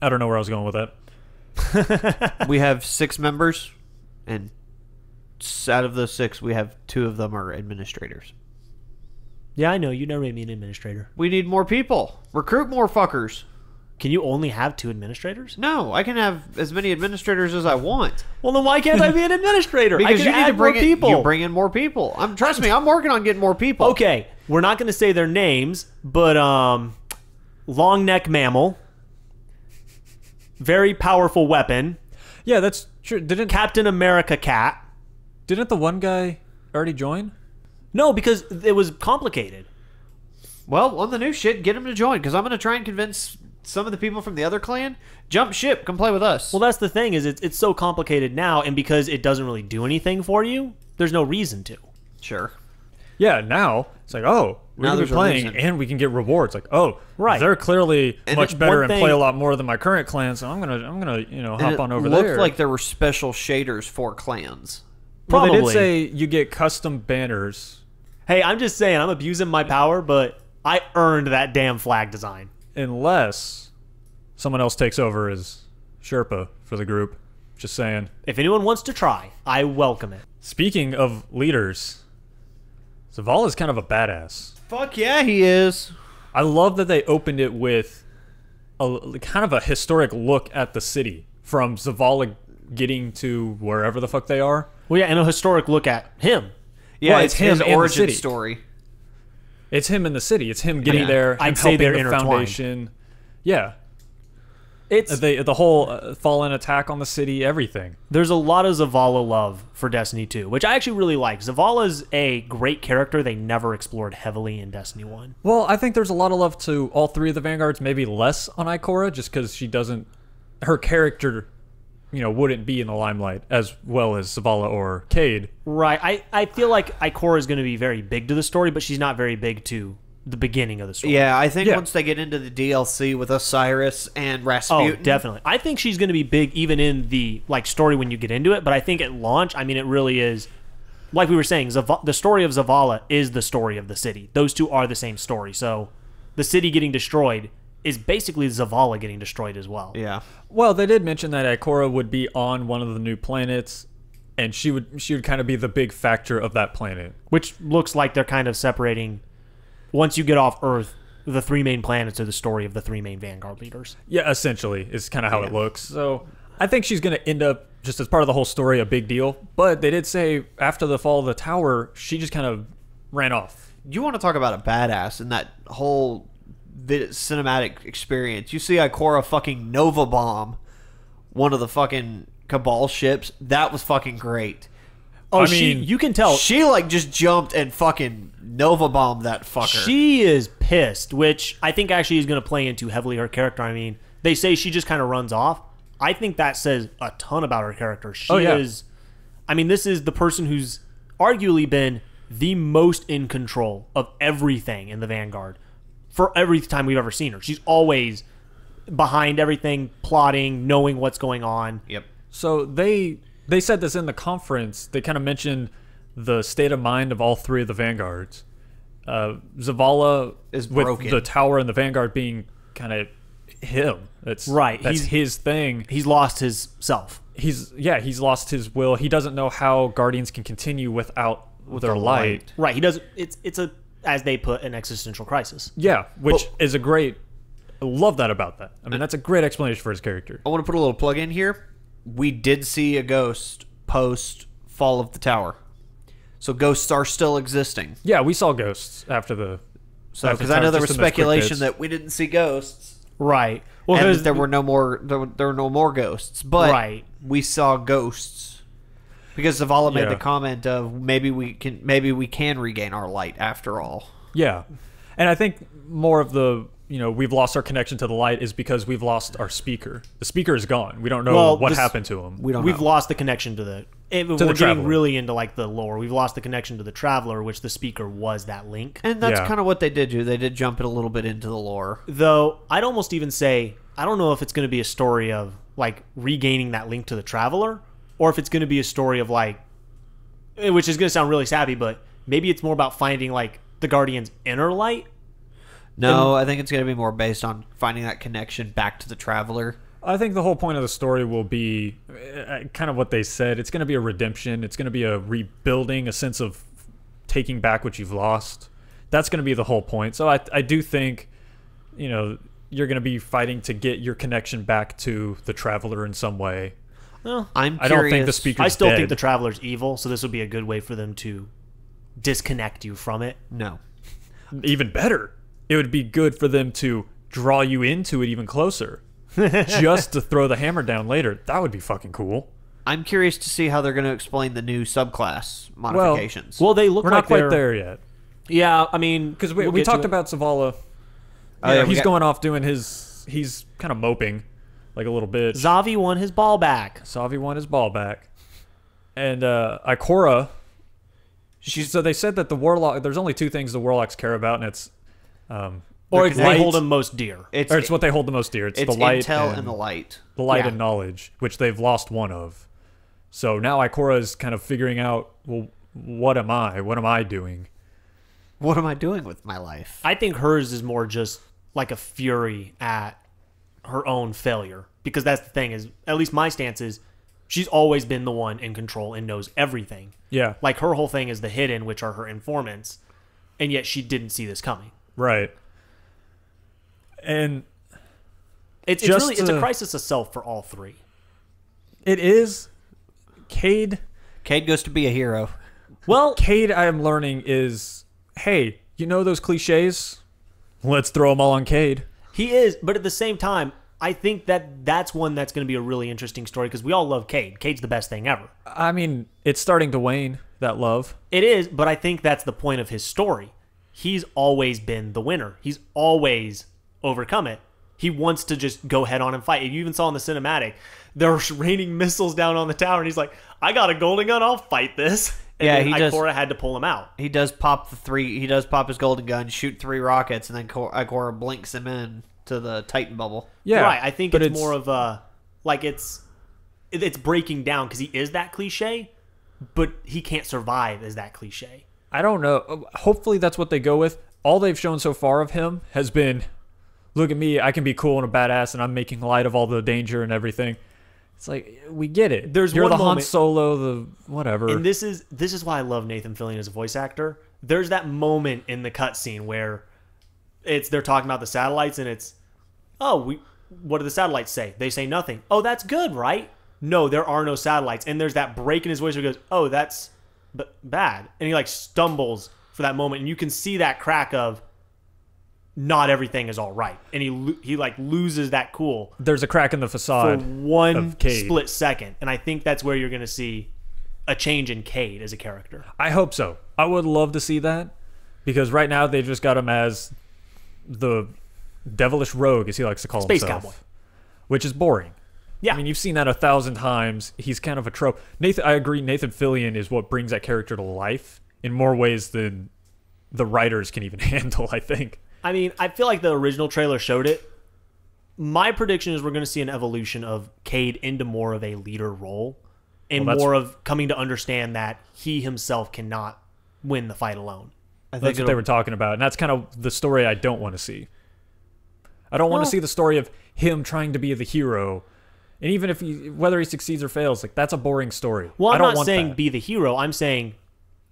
I don't know where I was going with that. We have 6 members, and out of those 6, we have 2 of them are administrators. Yeah, I know. You never made me an administrator. We need more people. Recruit more fuckers. Can you only have 2 administrators? No, I can have as many administrators as I want. Well, then why can't I be an administrator? Because I can you need add to bring more people. You bring in more people. Trust me, I'm working on getting more people. Okay, we're not going to say their names, but long neck mammal, very powerful weapon. Yeah, that's true. Captain America cat. Didn't the one guy already join? No, because it was complicated. Well, on the new shit, get him to join, because I'm going to try and convince some of the people from the other clan, jump ship, come play with us. Well, that's the thing, is it's so complicated now, and because it doesn't really do anything for you, there's no reason to. Sure. Yeah, now it's like, oh, we're going to be playing, and we can get rewards. Like, oh, right, they're clearly much better and play a lot more than my current clan, so I'm gonna hop on over there. It looked like there were special shaders for clans. Well, they did say you get custom banners. Hey, I'm just saying, I'm abusing my power, but I earned that damn flag design. Unless someone else takes over as Sherpa for the group. Just saying. If anyone wants to try, I welcome it. Speaking of leaders, Zavala's kind of a badass. Fuck yeah, he is. I love that they opened it with a kind of a historic look at the city, from Zavala getting to wherever the fuck they are. Well, yeah, and a historic look at him. Yeah, well, it's his him origin story. It's him in the city. It's him getting there. Him I'd say helping they're the intertwined. foundation. Yeah. It's the whole fallen attack on the city, everything. There's a lot of Zavala love for Destiny 2, which I actually really like. Zavala's a great character they never explored heavily in Destiny 1. Well, I think there's a lot of love to all 3 of the Vanguards, maybe less on Ikora, just because she doesn't... Her character, wouldn't be in the limelight as well as Zavala or Cade. Right. I feel like Ikora is going to be very big to the story, but she's not very big to the beginning of the story. Yeah, I think once they get into the DLC with Osiris and Rasputin... Oh, definitely. I think she's going to be big even in the story when you get into it, but I think at launch, it really is... Like we were saying, the story of Zavala is the story of the city. Those two are the same story. So the city getting destroyed is basically Zavala getting destroyed as well. Yeah. Well, they did mention that Ikora would be on one of the new planets, and she would kind of be the big factor of that planet. Which looks like they're kind of separating... Once you get off Earth, the 3 main planets are the story of the 3 main Vanguard leaders. Yeah, essentially, is kind of how it looks. So I think she's going to end up, just as part of the whole story, a big deal. But they did say after the fall of the tower, she just kind of ran off. You want to talk about a badass in that whole cinematic experience. You see Ikora fucking Nova Bomb one of the fucking Cabal ships. That was fucking great. Oh, you can tell. She just jumped and fucking Nova bombed that fucker. She is pissed, which I think actually is going to play into heavily her character. They say she just kind of runs off. I think that says a ton about her character. She is... this is the person who's arguably been the most in control of everything in the Vanguard for every time we've ever seen her. She's always behind everything, plotting, knowing what's going on. Yep. So they said this in the conference. They kind of mentioned the state of mind of all 3 of the Vanguards. Zavala Is with broken. the tower and the Vanguard being kind of him. That's Right, That's his thing. He's lost his self. He's lost his will. He doesn't know how Guardians can continue without their the light. light. Right. He doesn't. It's a, as they put, an existential crisis. Yeah, which is a great. I love that about that. I mean, that's a great explanation for his character. I want to put a little plug in here. We did see a ghost post Fall of the Tower. So ghosts are still existing. Yeah, we saw ghosts after the. So after because I know there just was in those quick speculation bits. that we didn't see ghosts, Right. Well, and because that there were no more. There were no more ghosts, but Right. we saw ghosts because Zavala made Yeah. the comment of maybe we can regain our light after all. Yeah, and I think more of the we've lost our connection to the light is because we've lost our speaker. The speaker is gone. We don't know what happened to him. We don't We've know. lost the connection to the. We're the getting Traveler. really into like the lore. We've lost the connection to the Traveler, which the speaker was that link. And that's Yeah. kind of what they did do. They did jump it a little bit into the lore. Though I'd almost even say I don't know if it's going to be a story of like regaining that link to the Traveler, or if it's going to be a story of like, which is going to sound really sappy, but maybe it's more about finding like the Guardian's inner light. No, I think it's going to be more based on finding that connection back to the Traveler. I think the whole point of the story will be kind of what they said. It's going to be a redemption. It's going to be a rebuilding, a sense of taking back what you've lost. That's going to be the whole point. So I do think, you're going to be fighting to get your connection back to the Traveler in some way. Well, I'm curious. I don't think the speaker's I still dead. think the Traveler's evil, so this would be a good way for them to disconnect you from it. No. Even better, it would be good for them to draw you into it even closer. Just to throw the hammer down later. That would be fucking cool. I'm curious to see how they're going to explain the new subclass modifications. Well, they look We're like not quite they're- there yet. Yeah, I mean, Because we'll we get to talked it. about Zavala. Oh, yeah, we He's got- going off doing he's kind of moping like a little bitch. Zavi won his ball back. Savi won his ball back. And Ikora, so they said that the Warlock, there's only two things the Warlocks care about, and it's Or the it's they light- hold him most dear. it's, or it's what they hold the most dear. It's it's the light intel and the light. The light Yeah. and knowledge, which they've lost one of. So now Ikora is kind of figuring out, well, what am I? What am I doing? What am I doing with my life? I think hers is more just like a fury at her own failure. Because that's the thing is, at least my stance is, she's always been the one in control and knows everything. Yeah, Like her whole thing is the hidden, which are her informants. And yet she didn't see this coming. right. And It's Just really it's a to- crisis of self for all three. it is Cade. Cade goes to be a hero. Well, Cade, I am learning is, hey, you know those cliches? Let's throw them all on Cade. he is, but at the same time, I think that that's one that's going to be a really interesting story because we all love Cade. Cade's the best thing ever. I mean, it's starting to wane, that love. It is, but I think that's the point of his story. He's always been the winner. He's always overcome it. He wants to just go head on and fight. You even saw in the cinematic, they're raining missiles down on the tower, and he's like, I got a golden gun, I'll fight this. And Yeah, then he does- Ikora had to pull him out. He does pop He does pop his golden gun, shoot 3 rockets, and then Ikora blinks him in to the Titan bubble. Yeah, Right, I think but it's more of a, like it's breaking down because he is that cliche, but he can't survive as that cliche. I don't know. Hopefully that's what they go with. All they've shown so far of him has been, look at me, I can be cool and a badass, and I'm making light of all the danger and everything. It's like, we get it. There's You're one the Han moment- Solo, the whatever. And this is why I love Nathan Fillion as a voice actor. There's that moment in the cutscene where they're talking about the satellites, and it's, what do the satellites say? They say nothing. Oh, that's good, right? No, there are no satellites. And there's that break in his voice where he goes, oh, that's bad. And he like stumbles for that moment, and you can see that crack of not everything is all right. And he like loses that cool There's a crack in the for facade one of Cade. split second. And I think that's where you're going to see a change in Cade as a character. I hope so. I would love to see that, because right now they just got him as the devilish rogue, as he likes to call Space himself. cowboy. Which is boring. Yeah. I mean, you've seen that 1,000 times. He's kind of a trope. I agree, Nathan Fillion is what brings that character to life in more ways than the writers can even handle, I think. I mean, I feel like the original trailer showed it. My prediction is we're going to see an evolution of Cade into more of a leader role and Well, that's- more of coming to understand that he himself cannot win the fight alone. I think That's what they were talking about, and that's kind of the story I don't want to see. I don't want to see the story of him trying to be the hero, and even if whether he succeeds or fails, like that's a boring story. Well, I'm I don't not want saying that. be the hero. I'm saying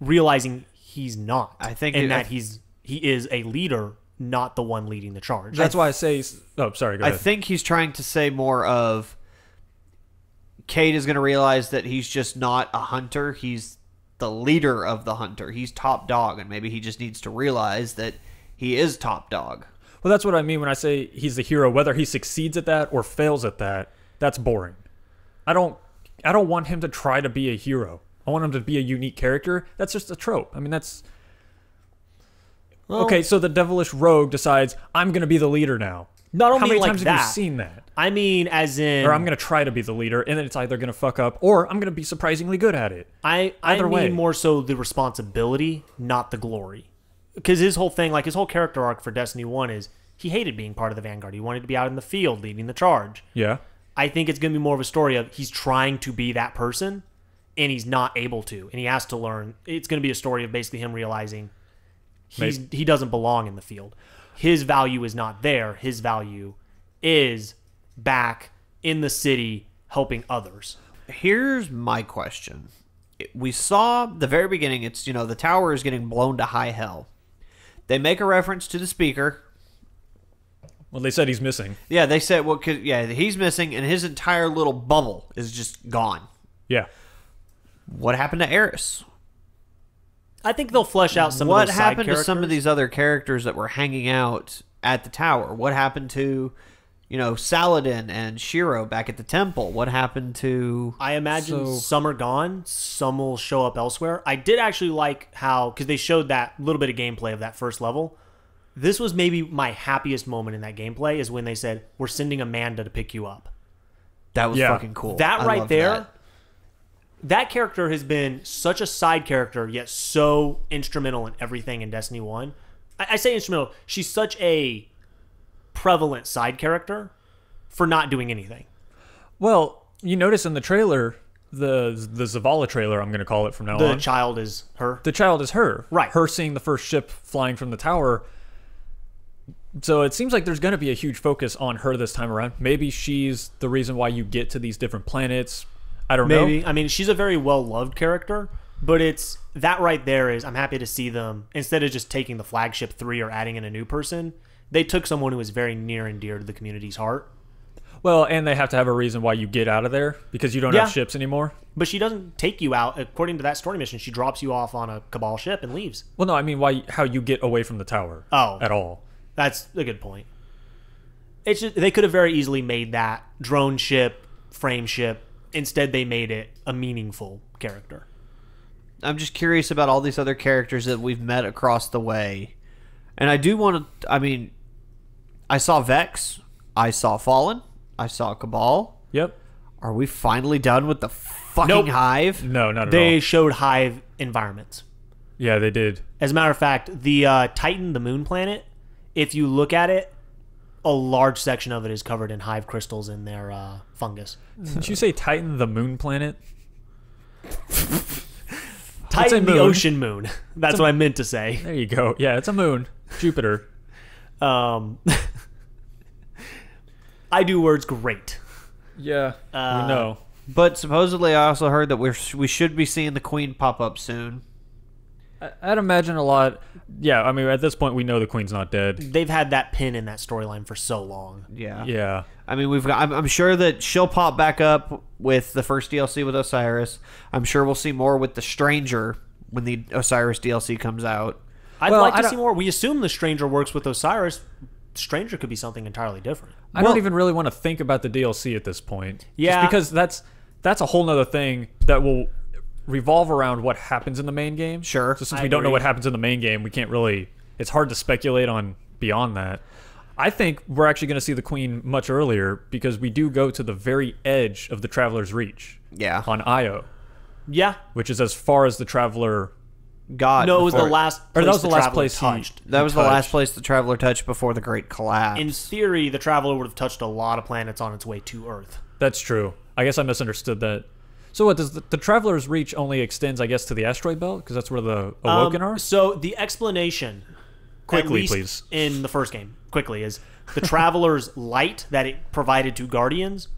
realizing he's not. I think that he is a leader, not the one leading the charge. That's why I say. Oh, sorry. Go ahead. I think he's trying to say more of Cade is going to realize that he's just not a hunter. He's the leader of the hunter. He's top dog, and maybe he just needs to realize that he is top dog. Well, that's what I mean when I say he's the hero. Whether he succeeds at that or fails at that, that's boring. I don't want him to try to be a hero. I want him to be a unique character. That's just a trope. I mean, that's... okay, so the devilish rogue decides, I'm going to be the leader now. Not only How many like times that, have you seen that? I mean, as in... Or I'm going to try to be the leader, and then it's either going to fuck up, or I'm going to be surprisingly good at it. I Either mean way. more so the responsibility, not the glory. Because his whole thing, like his whole character arc for Destiny 1 is he hated being part of the Vanguard. He wanted to be out in the field leading the charge. Yeah. I think it's going to be more of a story of he's trying to be that person, and he's not able to, and he has to learn. It's going to be a story of basically him realizing he doesn't belong in the field. His value is not there. His value is back in the city helping others. Here's my question. We saw the very beginning, it's, the tower is getting blown to high hell. They make a reference to the speaker. Well, they said he's missing. Yeah, they said, he's missing, and his entire little bubble is just gone. Yeah. What happened to Eris? I think they'll flesh out some of What those side happened to characters. some of these other characters that were hanging out at the tower? What happened to, Saladin and Shiro back at the temple? What happened to... I imagine some are gone. Some will show up elsewhere. I did actually like how, because they showed that little bit of gameplay of that first level. This was maybe my happiest moment in that gameplay is when they said, we're sending Amanda to pick you up. That was fucking cool. That I right loved there, that character has been such a side character, yet so instrumental in everything in Destiny 1. I say instrumental. She's such a prevalent side character for not doing anything. Well, you notice in the trailer, the Zavala trailer, I'm going to call it from now on. The child is her. The child is her. Right. Her seeing the first ship flying from the tower. So it seems like there's going to be a huge focus on her this time around. Maybe she's the reason why you get to these different planets. I don't know. Maybe. I mean, she's a very well-loved character, but it's that right there is I'm happy to see them, instead of just taking the flagship 3 or adding in a new person, they took someone who was very near and dear to the community's heart. Well, and they have to have a reason why you get out of there because you don't have ships anymore. But she doesn't take you out. According to that story mission, she drops you off on a Cabal ship and leaves. Well, no, I mean how you get away from the tower. At all. That's a good point. It's just, they could have very easily made that drone ship, frame ship. Instead, they made it a meaningful character. I'm just curious about all these other characters that we've met across the way. And I do want to... I mean, I saw Vex. I saw Fallen. I saw Cabal. Yep. Are we finally done with the fucking Hive? No, not at all. They showed Hive environments. Yeah, they did. As a matter of fact, the Titan, the moon planet, if you look at it, a large section of it is covered in Hive crystals in their fungus. Did you say Titan, the moon planet? Titan, the ocean moon. That's what I meant to say. There you go. Yeah, it's a moon. Jupiter. I do words great. Yeah, we know. But supposedly I also heard that we should be seeing the Queen pop up soon. I'd imagine a lot. Yeah, I mean, at this point, we know the Queen's not dead. They've had that pin in that storyline for so long. Yeah. Yeah. I mean, I'm sure that she'll pop back up with the first DLC with Osiris. I'm sure we'll see more with the Stranger when the Osiris DLC comes out. I'd like to see more. We assume the Stranger works with Osiris. Stranger could be something entirely different. I don't even really want to think about the DLC at this point. Yeah. Just because that's a whole nother thing that will revolve around what happens in the main game. Sure. So since we don't know what happens in the main game, we can't really... It's hard to speculate on beyond that. I think we're actually going to see the Queen much earlier because we do go to the very edge of the Traveler's Reach. Yeah. On Io. Yeah. Which is as far as the Traveler... got. No, it was the last place that was the last Traveler place touched. That was the last place the Traveler touched before the Great Collapse. In theory, the Traveler would have touched a lot of planets on its way to Earth. That's true. I guess I misunderstood that. So what does the Traveler's Reach only extends, I guess, to the asteroid belt because that's where the Awoken are? So the explanation, Quickly, at least please. in the first game, quickly, is the Traveler's light that it provided to Guardians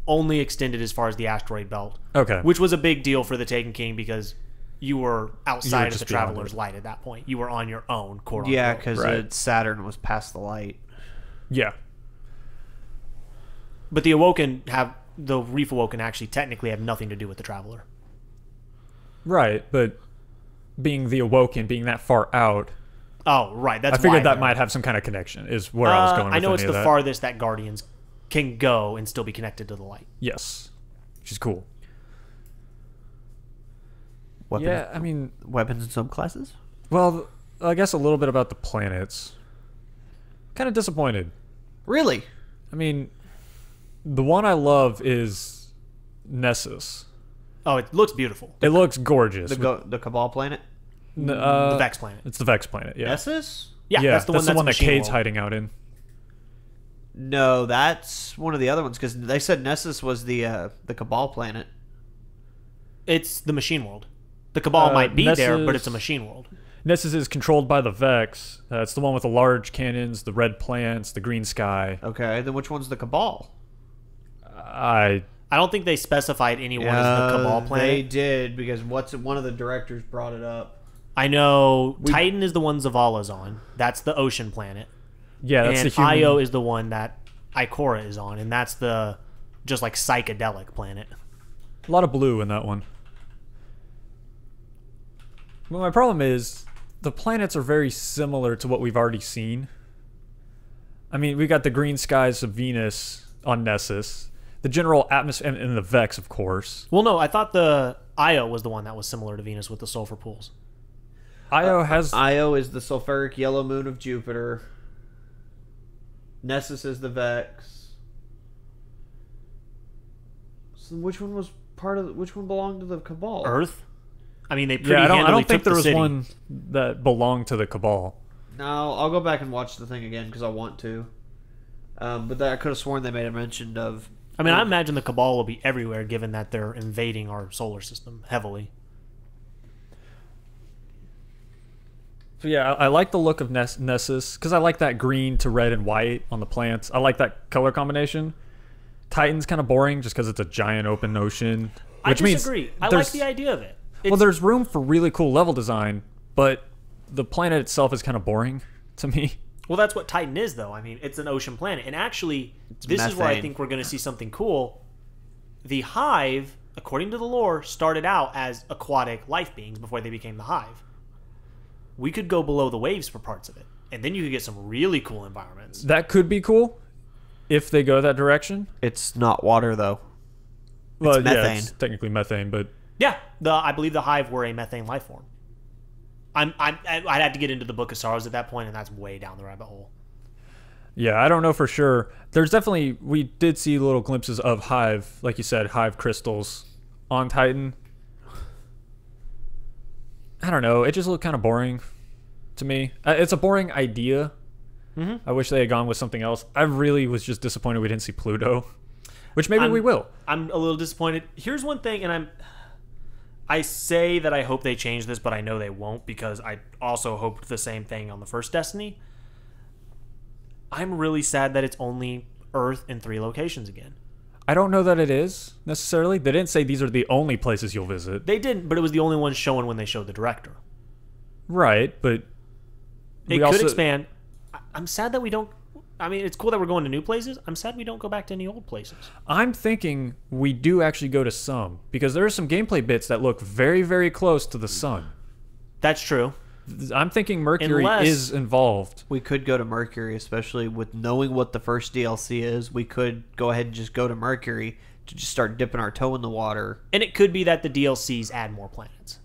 only extended as far as the asteroid belt. Okay. Which was a big deal for the Taken King because you were outside of just the beyond Traveler's it. light at that point. You were on your own, quote unquote. Yeah, because Right. Saturn was past the light. Yeah. But the Awoken have the Reef Awoken actually technically have nothing to do with the Traveler. Right, but being the Awoken, being that far out, Oh, right. That's I figured why that they're- might have some kind of connection. Is where I was going. With I know it's any the of that. farthest that Guardians can go and still be connected to the light. Yes, which is cool. Weapons, Yeah, I mean, weapons and subclasses. well, I guess a little bit about the planets. Kind of disappointed. Really? I mean, the one I love is Nessus. Oh, it looks beautiful. It looks gorgeous. The Cabal planet. The Vex planet. It's the Vex planet. Yeah, Nessus? Yeah, that's the one that Machine Cade's World. hiding out in. No, that's one of the other ones because they said Nessus was the Cabal planet. It's the Machine World. The Cabal might be there, but it's a Nessus- Machine World. Nessus is controlled by the Vex. It's the one with the large cannons, the red plants, the green sky. Okay, then which one's the Cabal? I I don't think they specified anyone as the Cabal planet. They did because one of the directors brought it up. I know Titan is the one Zavala's on. That's the ocean planet. yeah, that's And the human. Io is the one that Ikora is on, and that's the just like psychedelic planet. A lot of blue in that one. Well, my problem is the planets are very similar to what we've already seen. I mean, we got the green skies of Venus on Nessus, the general atmosphere, and the Vex, of course. Well, no, I thought the Io was the one that was similar to Venus with the sulfur pools. Io has Io is the sulfuric yellow moon of Jupiter. Nessus is the Vex. So which one was which one belonged to the Cabal? Earth. I mean, they pretty yeah. I handily don't think took there the was city. one that belonged to the Cabal. No, I'll go back and watch the thing again because I want to. But I could have sworn they made a mention of. I mean, I imagine the Cabal will be everywhere, given that they're invading our solar system heavily. So yeah, I like the look of Nessus because I like that green to red and white on the plants. I like that color combination. Titan's kind of boring just because it's a giant open ocean. Which I disagree. means I like there's- the idea of it. Well, there's room for really cool level design, but the planet itself is kind of boring to me. Well, that's what Titan is, though. I mean, it's an ocean planet. And actually, this is where I methane. think we're going to see something cool. The Hive, according to the lore, started out as aquatic life beings before they became the Hive. We could go below the waves for parts of it. And then you could get some really cool environments. That could be cool if they go that direction. It's not water though. Well, yeah, methane. it's technically methane, but Yeah, I believe the Hive were a methane life form. I'd have to get into the Book of Sorrows at that point, and that's way down the rabbit hole. yeah, I don't know for sure. There's definitely, we did see little glimpses of Hive, like you said, Hive crystals on Titan. I don't know. It just looked kind of boring to me. It's a boring idea. Mm-hmm. I wish they had gone with something else. I really was just disappointed we didn't see Pluto, which maybe we will. I'm a little disappointed. Here's one thing, and I say that I hope they change this, but I know they won't because I also hoped the same thing on the first Destiny. I'm really sad that it's only Earth in 3 locations again. I don't know that it is necessarily. They didn't say these are the only places you'll visit. They didn't, but it was the only one shown when they showed the director. Right, but It we could also expand. I'm sad that we don't. I mean, it's cool that we're going to new places. I'm sad we don't go back to any old places. I'm thinking we do actually go to some because there are some gameplay bits that look very, very close to the sun. That's true. I'm thinking Mercury Unless- is involved. We could go to Mercury, especially with knowing what the first DLC is. We could go ahead and just go to Mercury to just start dipping our toe in the water. And it could be that the DLCs add more planets.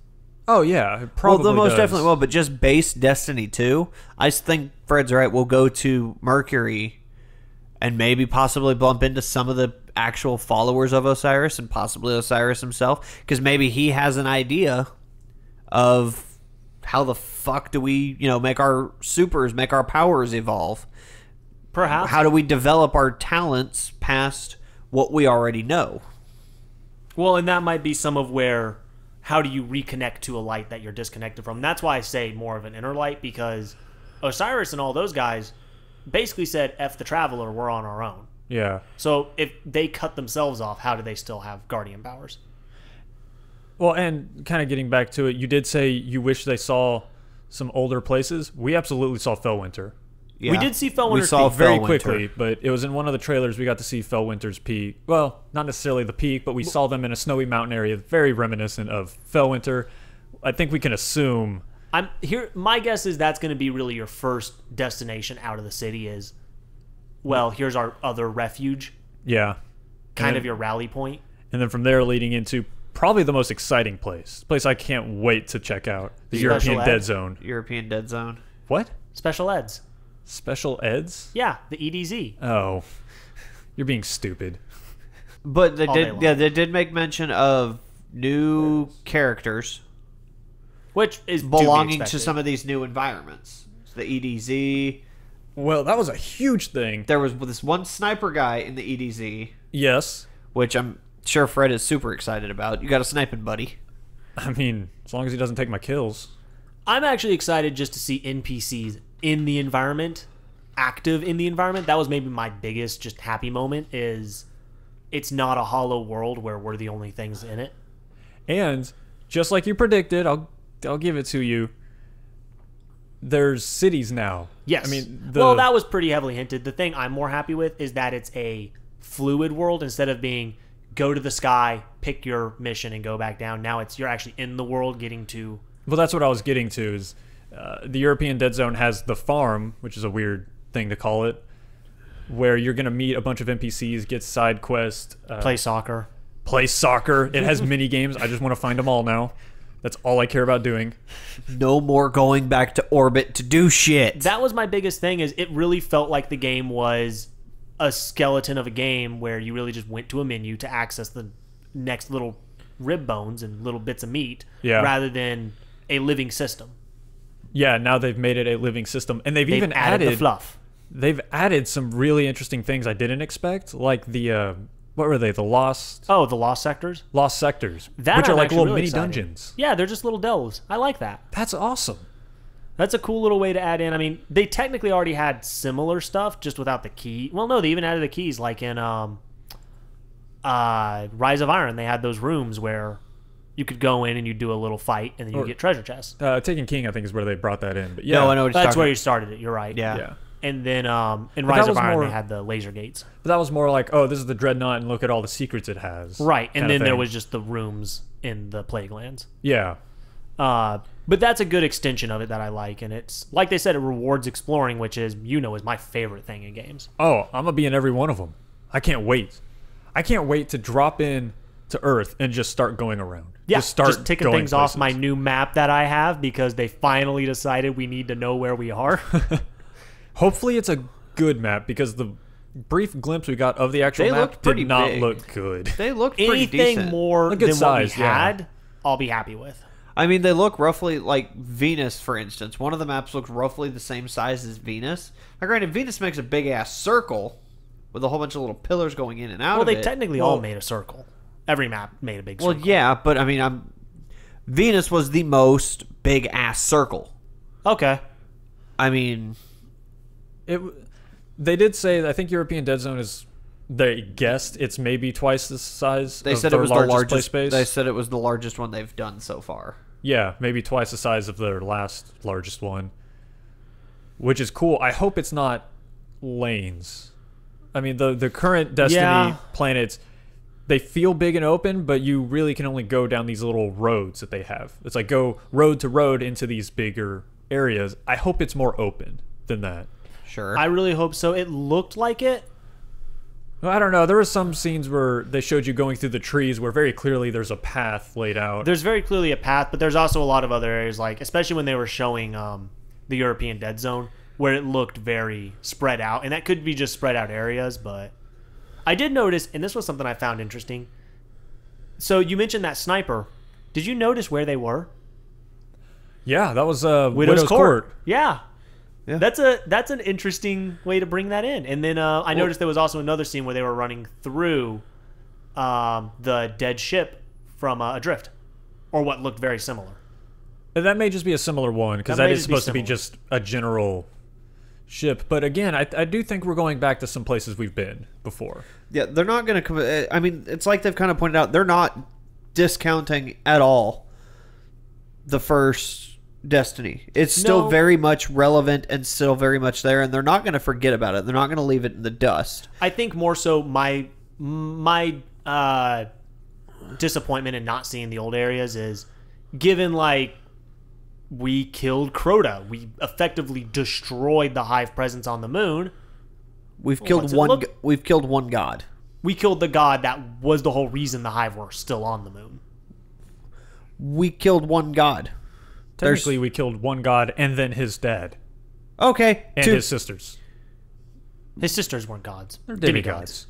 Oh yeah, it probably Well, the most does. definitely will, but just base Destiny 2, I think Fred's right. We'll go to Mercury and maybe possibly bump into some of the actual followers of Osiris and possibly Osiris himself, because maybe he has an idea of how the fuck do we, make our supers, make our powers evolve. Perhaps. How do we develop our talents past what we already know? Well, and that might be some of where, how do you reconnect to a light that you're disconnected from? That's why I say more of an inner light, because Osiris and all those guys basically said, F the Traveler, we're on our own. Yeah. So if they cut themselves off, how do they still have Guardian powers? Well, and kind of getting back to it, you did say you wish they saw some older places. We absolutely saw Fellwinter. Yeah. We did see Fellwinter's We saw peak Very Fellwinter. quickly, but it was in one of the trailers we got to see Fellwinter's peak. Well, not necessarily the peak, but we saw them in a snowy mountain area, very reminiscent of Fellwinter. I think we can assume. I'm here. My guess is that's going to be really your first destination out of the city. Is, well, here's our other refuge, Yeah. kind of your rally point. And then from there leading into probably the most exciting place I can't wait to check out, the Special European Ed? Dead Zone. European Dead Zone. What? Special eds. Special eds? Yeah, the EDZ. Oh. You're being stupid. But they All day did, long. yeah, they did make mention of new characters Which is belonging to some of these new environments. So the EDZ. Well, that was a huge thing. There was this one sniper guy in the EDZ, Yes. which I'm sure Fred is super excited about. You got a sniping buddy. I mean, as long as he doesn't take my kills. I'm actually excited just to see NPCs in the environment, active in the environment. That was maybe my biggest just happy moment, is it's not a hollow world where we're the only things in it. And just like you predicted, I'll give it to you. There's cities now. Yes. I mean, well, that was pretty heavily hinted. The thing I'm more happy with is that it's a fluid world instead of being go to the sky, pick your mission, and go back down. Now you're actually in the world getting to... Well, that's what I was getting to. Is the European Dead Zone has the farm, which is a weird thing to call it, where you're gonna meet a bunch of NPCs, get side quests, play soccer. play soccer. It has mini games. I just want to find them all now. That's all I care about doing. No more going back to orbit to do shit. That was my biggest thing, is it really felt like the game was a skeleton of a game where you really just went to a menu to access the next little rib bones and little bits of meat, Yeah. rather than a living system. Yeah, now they've made it a living system, and they've even added the added fluff. They've added some really interesting things I didn't expect, like the what were they? The lost Oh, the lost sectors? sectors, That which are I'm like actually little really mini excited. dungeons. Yeah, they're just little delves. I like that. That's awesome. That's a cool little way to add in. I mean, they technically already had similar stuff, just without the key. Well, no, they even added the keys, like in Rise of Iron. They had those rooms where you could go in and you do a little fight, and then you get treasure chests. Taken King, I think, is where they brought that in. But yeah, No, I know what you're That's talking where you started it. You're right. Yeah. Yeah. And then in But Rise that of was Iron, more- they had the laser gates. But that was more like, oh, this is the Dreadnought, and look at all the secrets it has. Right. And kinda then there thing. was just the rooms in the Plague Lands. Yeah. But that's a good extension of it that I like. And it's, like they said, it rewards exploring, which is my favorite thing in games. Oh, I'm gonna be in every one of them. I can't wait. I can't wait to drop in to Earth and just start going around. Yeah, just start just ticking going things off my places. new map that I have, because they finally decided we need to know where we are. Hopefully, it's a good map, because the brief glimpse we got of the actual They map looked pretty did not big. look good. They look pretty Anything decent. more A good than size, what we yeah. had, I'll be happy with. I mean, they look roughly like Venus, for instance. One of the maps looks roughly the same size as Venus. Now, granted, Venus makes a big-ass circle with a whole bunch of little pillars going in and out Well, of they it. technically all made a circle. Every map made a big Well, circle. yeah, but I mean, Venus was the most big-ass circle. Okay. I mean, They did say, I think European Dead Zone is, they guessed it's maybe twice the size they of said their it was the largest play largest. space. They said it was the largest one they've done so far. Yeah, maybe twice the size of their last largest one, which is cool. I hope it's not lanes. I mean, the current Destiny Yeah. planets, they feel big and open, but you really can only go down these little roads that they have. It's like go road to road into these bigger areas. I hope it's more open than that. Sure. I really hope so. It looked like it. Well, I don't know. There were some scenes where they showed you going through the trees where very clearly there's a path laid out. There's very clearly a path, but there's also a lot of other areas, like especially when they were showing the European Dead Zone, where it looked very spread out, and that could be just spread out areas. But I did notice, and this was something I found interesting. So you mentioned that sniper. Did you notice where they were? Yeah, that was Widow's Court. Yeah. Yeah. That's an interesting way to bring that in. And then I noticed there was also another scene where they were running through the dead ship from Adrift, or what looked very similar. And that may just be a similar one, because that is supposed to be just a general ship. But again, I do think we're going back to some places we've been before. Yeah, they're not going to come. I mean, it's like they've kind of pointed out, they're not discounting at all the first Destiny. It's still very much relevant and still very much there, and they're not going to forget about it. They're not going to leave it in the dust. I think more so my disappointment in not seeing the old areas is, given like we killed Crota, we effectively destroyed the Hive presence on the moon. We've killed one. We've killed one god. We killed the god that was the whole reason the Hive were still on the moon. We killed one god. Technically, we killed one god and then his dad. Okay. And his sisters. His sisters weren't gods. They're demigods.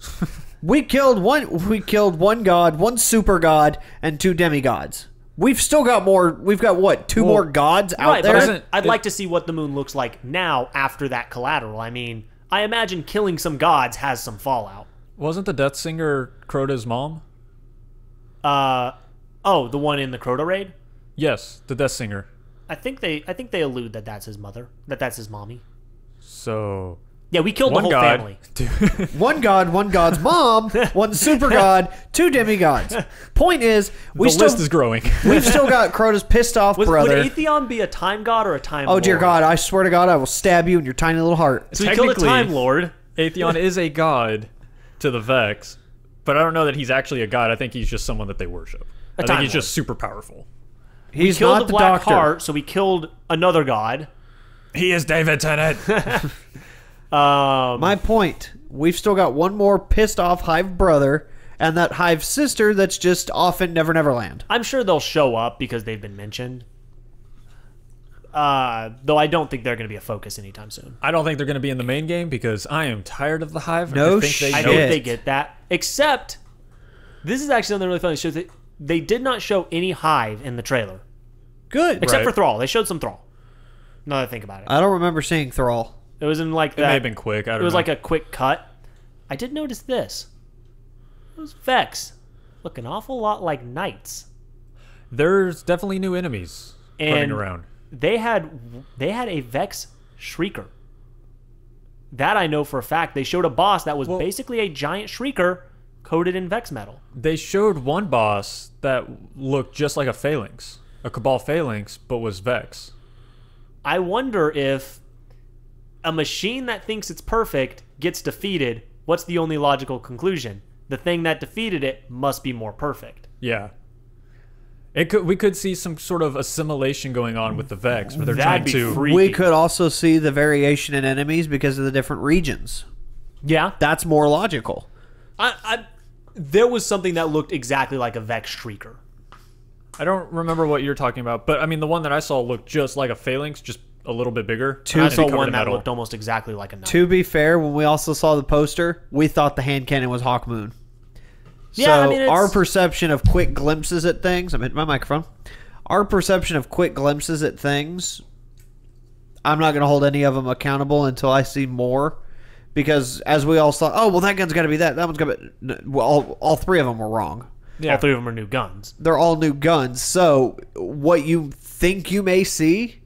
We killed one god, one super god, and 2 demigods. We've still got more. We've got what? 2 more gods out there. But I'd like to see what the moon looks like now after that collateral. I mean, I imagine killing some gods has some fallout. Wasn't the Death Singer Crota's mom? Oh, the one in the Crota raid? Yes, the Death Singer. I think they allude that that's his mother, that's his mommy. So yeah, we killed the whole family. One god, one god's mom, one super god, 2 demigods. Point is, the list is growing. We've still got Crota's pissed off brother. Would Atheon be a time god or a time lord? Oh dear God! I swear to God, I will stab you in your tiny little heart. So we killed a time lord. Atheon is a god to the Vex, but I don't know that he's actually a god. I think he's just someone that they worship. I think he's just super powerful. He's killed not the Black doctor. Heart, so we killed another god. He is David Tennant. My point. We've still got one more pissed off Hive brother and that Hive sister that's just off in Never Never Land. I'm sure they'll show up because they've been mentioned. Though I don't think they're going to be a focus anytime soon. I don't think they're going to be in the main game because I am tired of the Hive. No I think shit. I think they get that. Except, this is actually something really funny. Shows that they did not show any Hive in the trailer. Good. Except for Thrall. They showed some Thrall. Now that I think about it. I don't remember seeing Thrall. It was in like that. It may have been quick. I don't know. It was like a quick cut. I did notice this. Those Vex look an awful lot like Knights. There's definitely new enemies running around. They had a Vex Shrieker. That I know for a fact. They showed a boss that was basically a giant Shrieker coated in Vex metal. They showed one boss that looked just like a Phalanx. A Cabal Phalanx, but was Vex. I wonder if a machine that thinks it's perfect gets defeated, what's the only logical conclusion? The thing that defeated it must be more perfect. Yeah. We could see some sort of assimilation going on with the Vex, where they're That'd trying to... freaky. We could also see the variation in enemies because of the different regions. Yeah. That's more logical. There was something that looked exactly like a Vex Shrieker. I don't remember what you're talking about, but I mean, the one that I saw looked just like a Phalanx, just a little bit bigger. I saw one that looked almost exactly like a Knight. To be fair, when we also saw the poster, we thought the hand cannon was Hawk Moon. Yeah, so I mean, our perception of quick glimpses at things... I'm hitting my microphone. Our perception of quick glimpses at things... I'm not going to hold any of them accountable until I see more. Because as we all thought, oh, well, that gun's got to be that. That one's got to be... Well, all 3 of them were wrong. Yeah. All 3 of them are new guns. They're all new guns. So what you think you may see...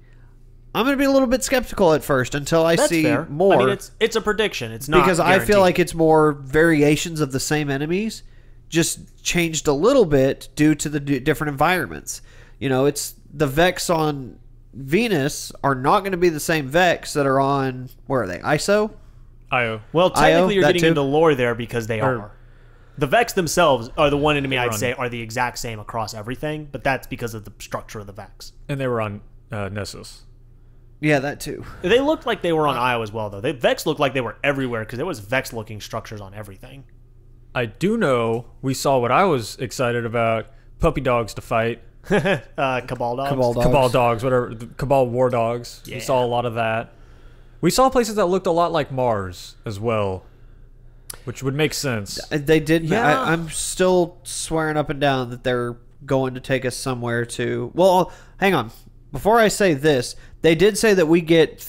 I'm going to be a little bit skeptical at first until I see more. I mean, it's a prediction. It's not because guaranteed. I feel like it's more variations of the same enemies, just changed a little bit due to the different environments. You know, it's the Vex on Venus are not going to be the same Vex that are on, where are they? ISO? IO. Well, technically you're getting too? into lore there because they are. The Vex themselves are the one enemy I'd say are the exact same across everything, but that's because of the structure of the Vex. And they were on Nessus. Yeah, that too. They looked like they were on IO as well, though. Vex looked like they were everywhere because there was Vex-looking structures on everything. I do know we saw what I was excited about: puppy dogs to fight. Cabal dogs. Cabal dogs, whatever. Cabal war dogs. Yeah. We saw a lot of that. We saw places that looked a lot like Mars as well, which would make sense. They did. Yeah. I'm still swearing up and down that they're going to take us somewhere to... Well, hang on. Before I say this, they did say that we get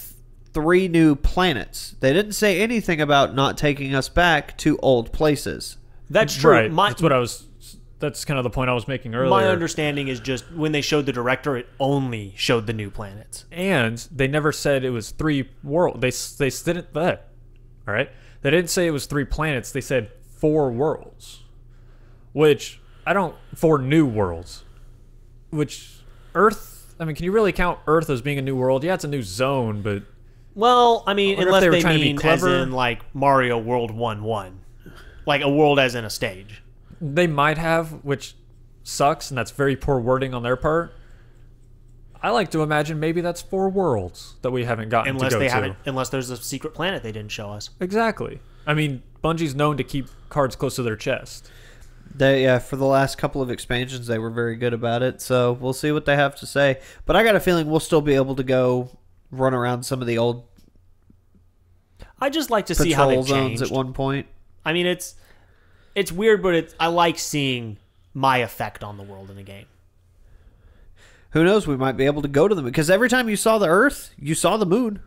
3 new planets. They didn't say anything about not taking us back to old places. That's true. Right. That's kind of the point I was making earlier. My understanding is just when they showed the director, it only showed the new planets. And they never said it was 3 worlds. They didn't. All right. They didn't say it was 3 planets. They said 4 worlds, which 4 new worlds, which Earth. I mean, can you really count Earth as being a new world? Yeah, it's a new zone, but well, I mean, unless they trying to be mean as clever. in like Mario World 1-1, like a world as in a stage. they might have, which sucks, and that's very poor wording on their part. I like to imagine maybe that's 4 worlds that we haven't gotten to go to. Unless there's a secret planet they didn't show us. Exactly. I mean, Bungie's known to keep cards close to their chest. For the last couple of expansions, they were very good about it. So we'll see what they have to say. But I got a feeling we'll still be able to go run around some of the old I just like to see how patrol they've zones changed. at one point. I mean, it's weird, but I like seeing my effect on the world in a game. Who knows? We might be able to go to them because every time you saw the Earth, you saw the moon.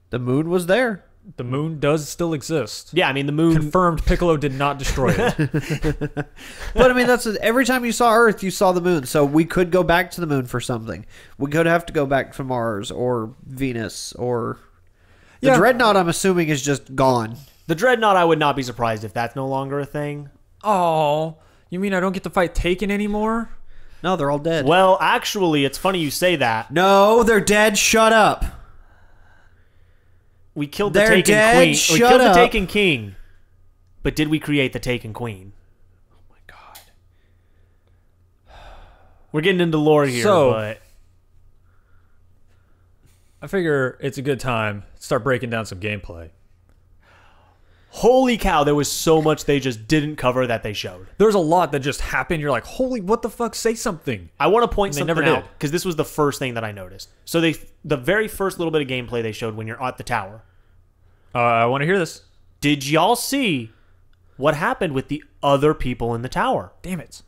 The moon was there. The moon does still exist. Yeah, I mean, the moon... Confirmed Piccolo did not destroy it. But I mean, every time you saw Earth, you saw the moon. So we could go back to the moon for something. We could have to go back to Mars or Venus or... The Dreadnought, I'm assuming, is just gone. The Dreadnought, I would not be surprised if that's no longer a thing. Oh, you mean I don't get to fight Taken anymore? No, they're all dead. Well, actually, it's funny you say that. No, they're dead. Shut up. We killed the They're Taken dead. Queen. Shut We killed up. the Taken King. But did we create the Taken Queen? Oh my god. We're getting into lore here, but... I figure it's a good time to start breaking down some gameplay. Holy cow, there was so much they just didn't cover that they showed. There's a lot that just happened. You're like, holy, what the fuck? Say something. I want to point And they something never out did. because this was the first thing that I noticed. So the very first little bit of gameplay they showed when you're at the tower. I want to hear this. Did y'all see what happened with the other people in the tower? Damn it.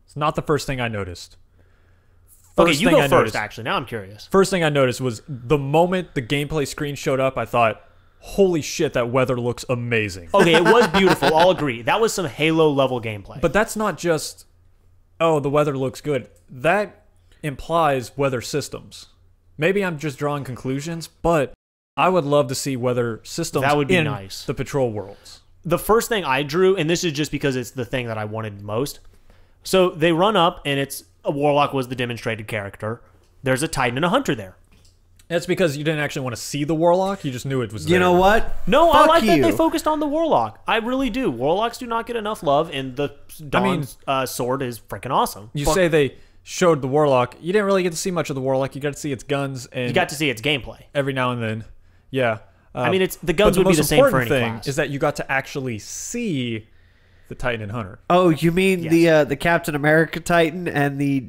It's not the first thing I noticed. Okay, First you thing go I first, noticed- actually. Now I'm curious. First thing I noticed was the moment the gameplay screen showed up, I thought, holy shit, that weather looks amazing. Okay, it was beautiful. I'll agree. That was some Halo-level gameplay. But that's not just, oh, the weather looks good. That implies weather systems. Maybe I'm just drawing conclusions, but I would love to see weather systems That would be in nice. the patrol worlds. The first thing I drew, and this is just because it's the thing that I wanted most. So they run up, and it's a Warlock was the demonstrated character. There's a Titan and a Hunter there. That's because you didn't actually want to see the Warlock. You just knew it was there. You know what? No, I Fuck like that you. they focused on the Warlock. I really do. Warlocks do not get enough love, and the Dawn's sword is freaking awesome. You say they showed the Warlock. You didn't really get to see much of the Warlock. You got to see its guns and You got to see its gameplay. every now and then. Yeah. I mean, the guns but would be the most same for important any thing class. is that you got to actually see the Titan and Hunter. Oh, you mean Yes. the Captain America Titan and the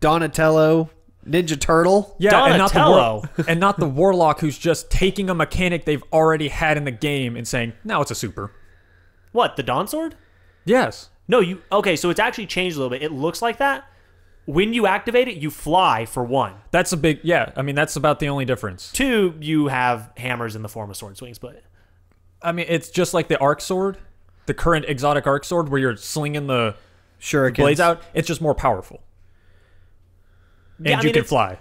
Donatello Ninja Turtle? Yeah, Donatello. and not the Warlock who's just taking a mechanic they've already had in the game and saying, now it's a super. What, the Dawn sword? Yes. No, okay, so it's actually changed a little bit. It looks like that. When you activate it, you fly for 1. That's a big, I mean, that's about the only difference. 2, you have hammers in the form of sword swings, but... I mean, it's just like the arc sword, the current exotic arc sword where you're slinging the Shurikens. blades out. It's just more powerful. And Yeah, I you mean, can it's- fly.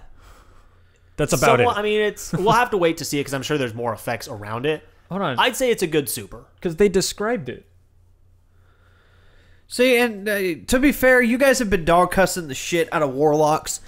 That's about it. I mean, we'll have to wait to see it because I'm sure there's more effects around it. Hold on. I'd say it's a good super. Because they described it. See, and to be fair, you guys have been dog cussing the shit out of Warlocks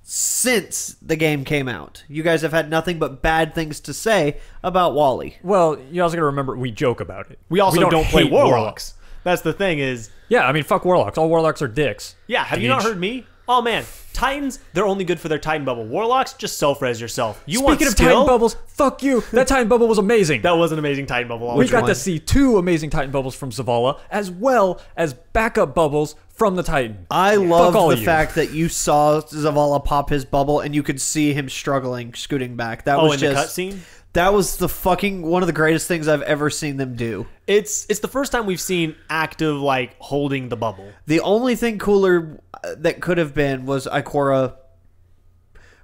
since the game came out. You guys have had nothing but bad things to say about Wally. Well, you also got to remember, we joke about it. We also don't play hate Warlocks. That's the thing is... Yeah, I mean, fuck Warlocks. All Warlocks are dicks. Yeah, have you not Gage. heard me? Oh, man. Titans, they're only good for their Titan bubble. Warlocks, just self-res yourself. You want Speaking of skill? Titan bubbles, fuck you. That Titan bubble was amazing. That was an amazing Titan bubble. We got to see 2 amazing Titan bubbles from Zavala, as well as backup bubbles from the Titan. I Fuck love all the of you. fact that you saw Zavala pop his bubble and you could see him struggling, scooting back. That was in the just cutscene? That was the fucking one of the greatest things I've ever seen them do. It's the first time we've seen active, like, holding the bubble. The only thing cooler that could have been was Ikora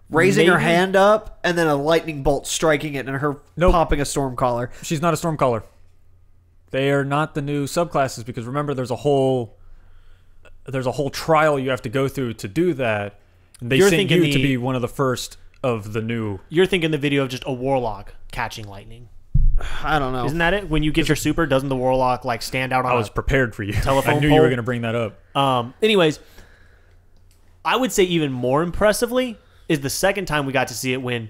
raising her Maybe. hand up and then a lightning bolt striking it and her Nope. popping a storm collar. She's not a Stormcaller. They are not the new subclasses because remember, there's a whole trial you have to go through to do that. And they sent you to be one of the first of the new. You're thinking the video of just a warlock catching lightning. I don't know. Isn't that it? When you get your super, doesn't the warlock like stand out on I was prepared for you. Telephone I knew pole? you were going to bring that up. Anyways, I would say even more impressively is the second time we got to see it when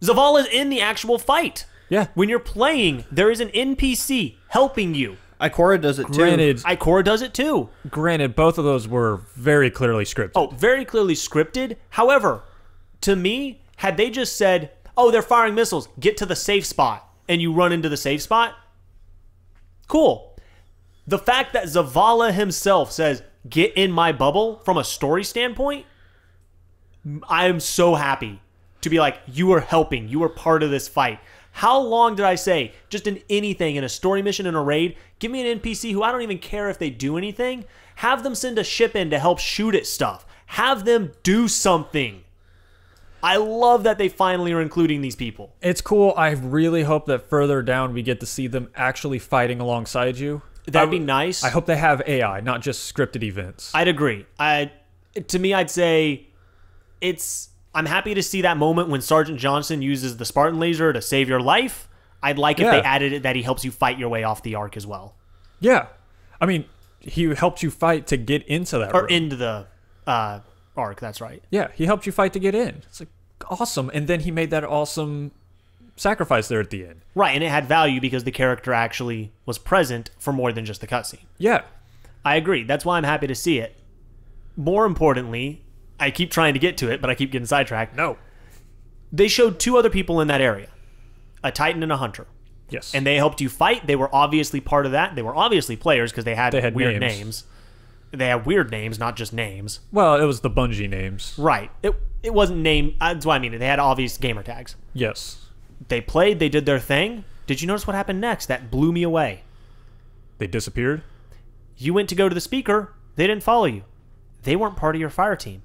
Zavala's in the actual fight. Yeah. When you're playing, there is an NPC helping you. Ikora does it too. Ikora does it too. Granted, both of those were very clearly scripted. Oh, very clearly scripted. However, to me, had they just said, oh, they're firing missiles, get to the safe spot, and you run into the safe spot, cool. The fact that Zavala himself says, get in my bubble from a story standpoint, I am so happy to be like, you are helping. You are part of this fight. How long did I say, just in anything, in a story mission, in a raid, give me an NPC who I don't even care if they do anything. Have them send a ship in to help shoot at stuff. Have them do something. I love that they finally are including these people. It's cool. I really hope that further down we get to see them actually fighting alongside you. That'd be nice. I hope they have AI, not just scripted events. I'd agree. To me, I'd say I'm happy to see that moment when Sergeant Johnson uses the Spartan laser to save your life. I'd like if they added it that he helps you fight your way off the arc as well. Yeah. I mean, he helps you fight to get into that room. Into the arc, that's right. Yeah, he helped you fight to get in. It's like awesome. And then he made that awesome sacrifice there at the end. Right, and it had value because the character actually was present for more than just the cutscene. Yeah. I agree. That's why I'm happy to see it. More importantly, I keep trying to get to it, but I keep getting sidetracked. No. They showed two other people in that area, a Titan and a Hunter. Yes. And they helped you fight. They were obviously part of that. They were obviously players because they had weird names. They had weird names, not just names. Well, it was the Bungie names. Right. It wasn't named. That's what I mean. They had obvious gamer tags. Yes. They played. They did their thing. Did you notice what happened next? That blew me away. They disappeared? You went to go to the speaker. They didn't follow you. They weren't part of your fire team.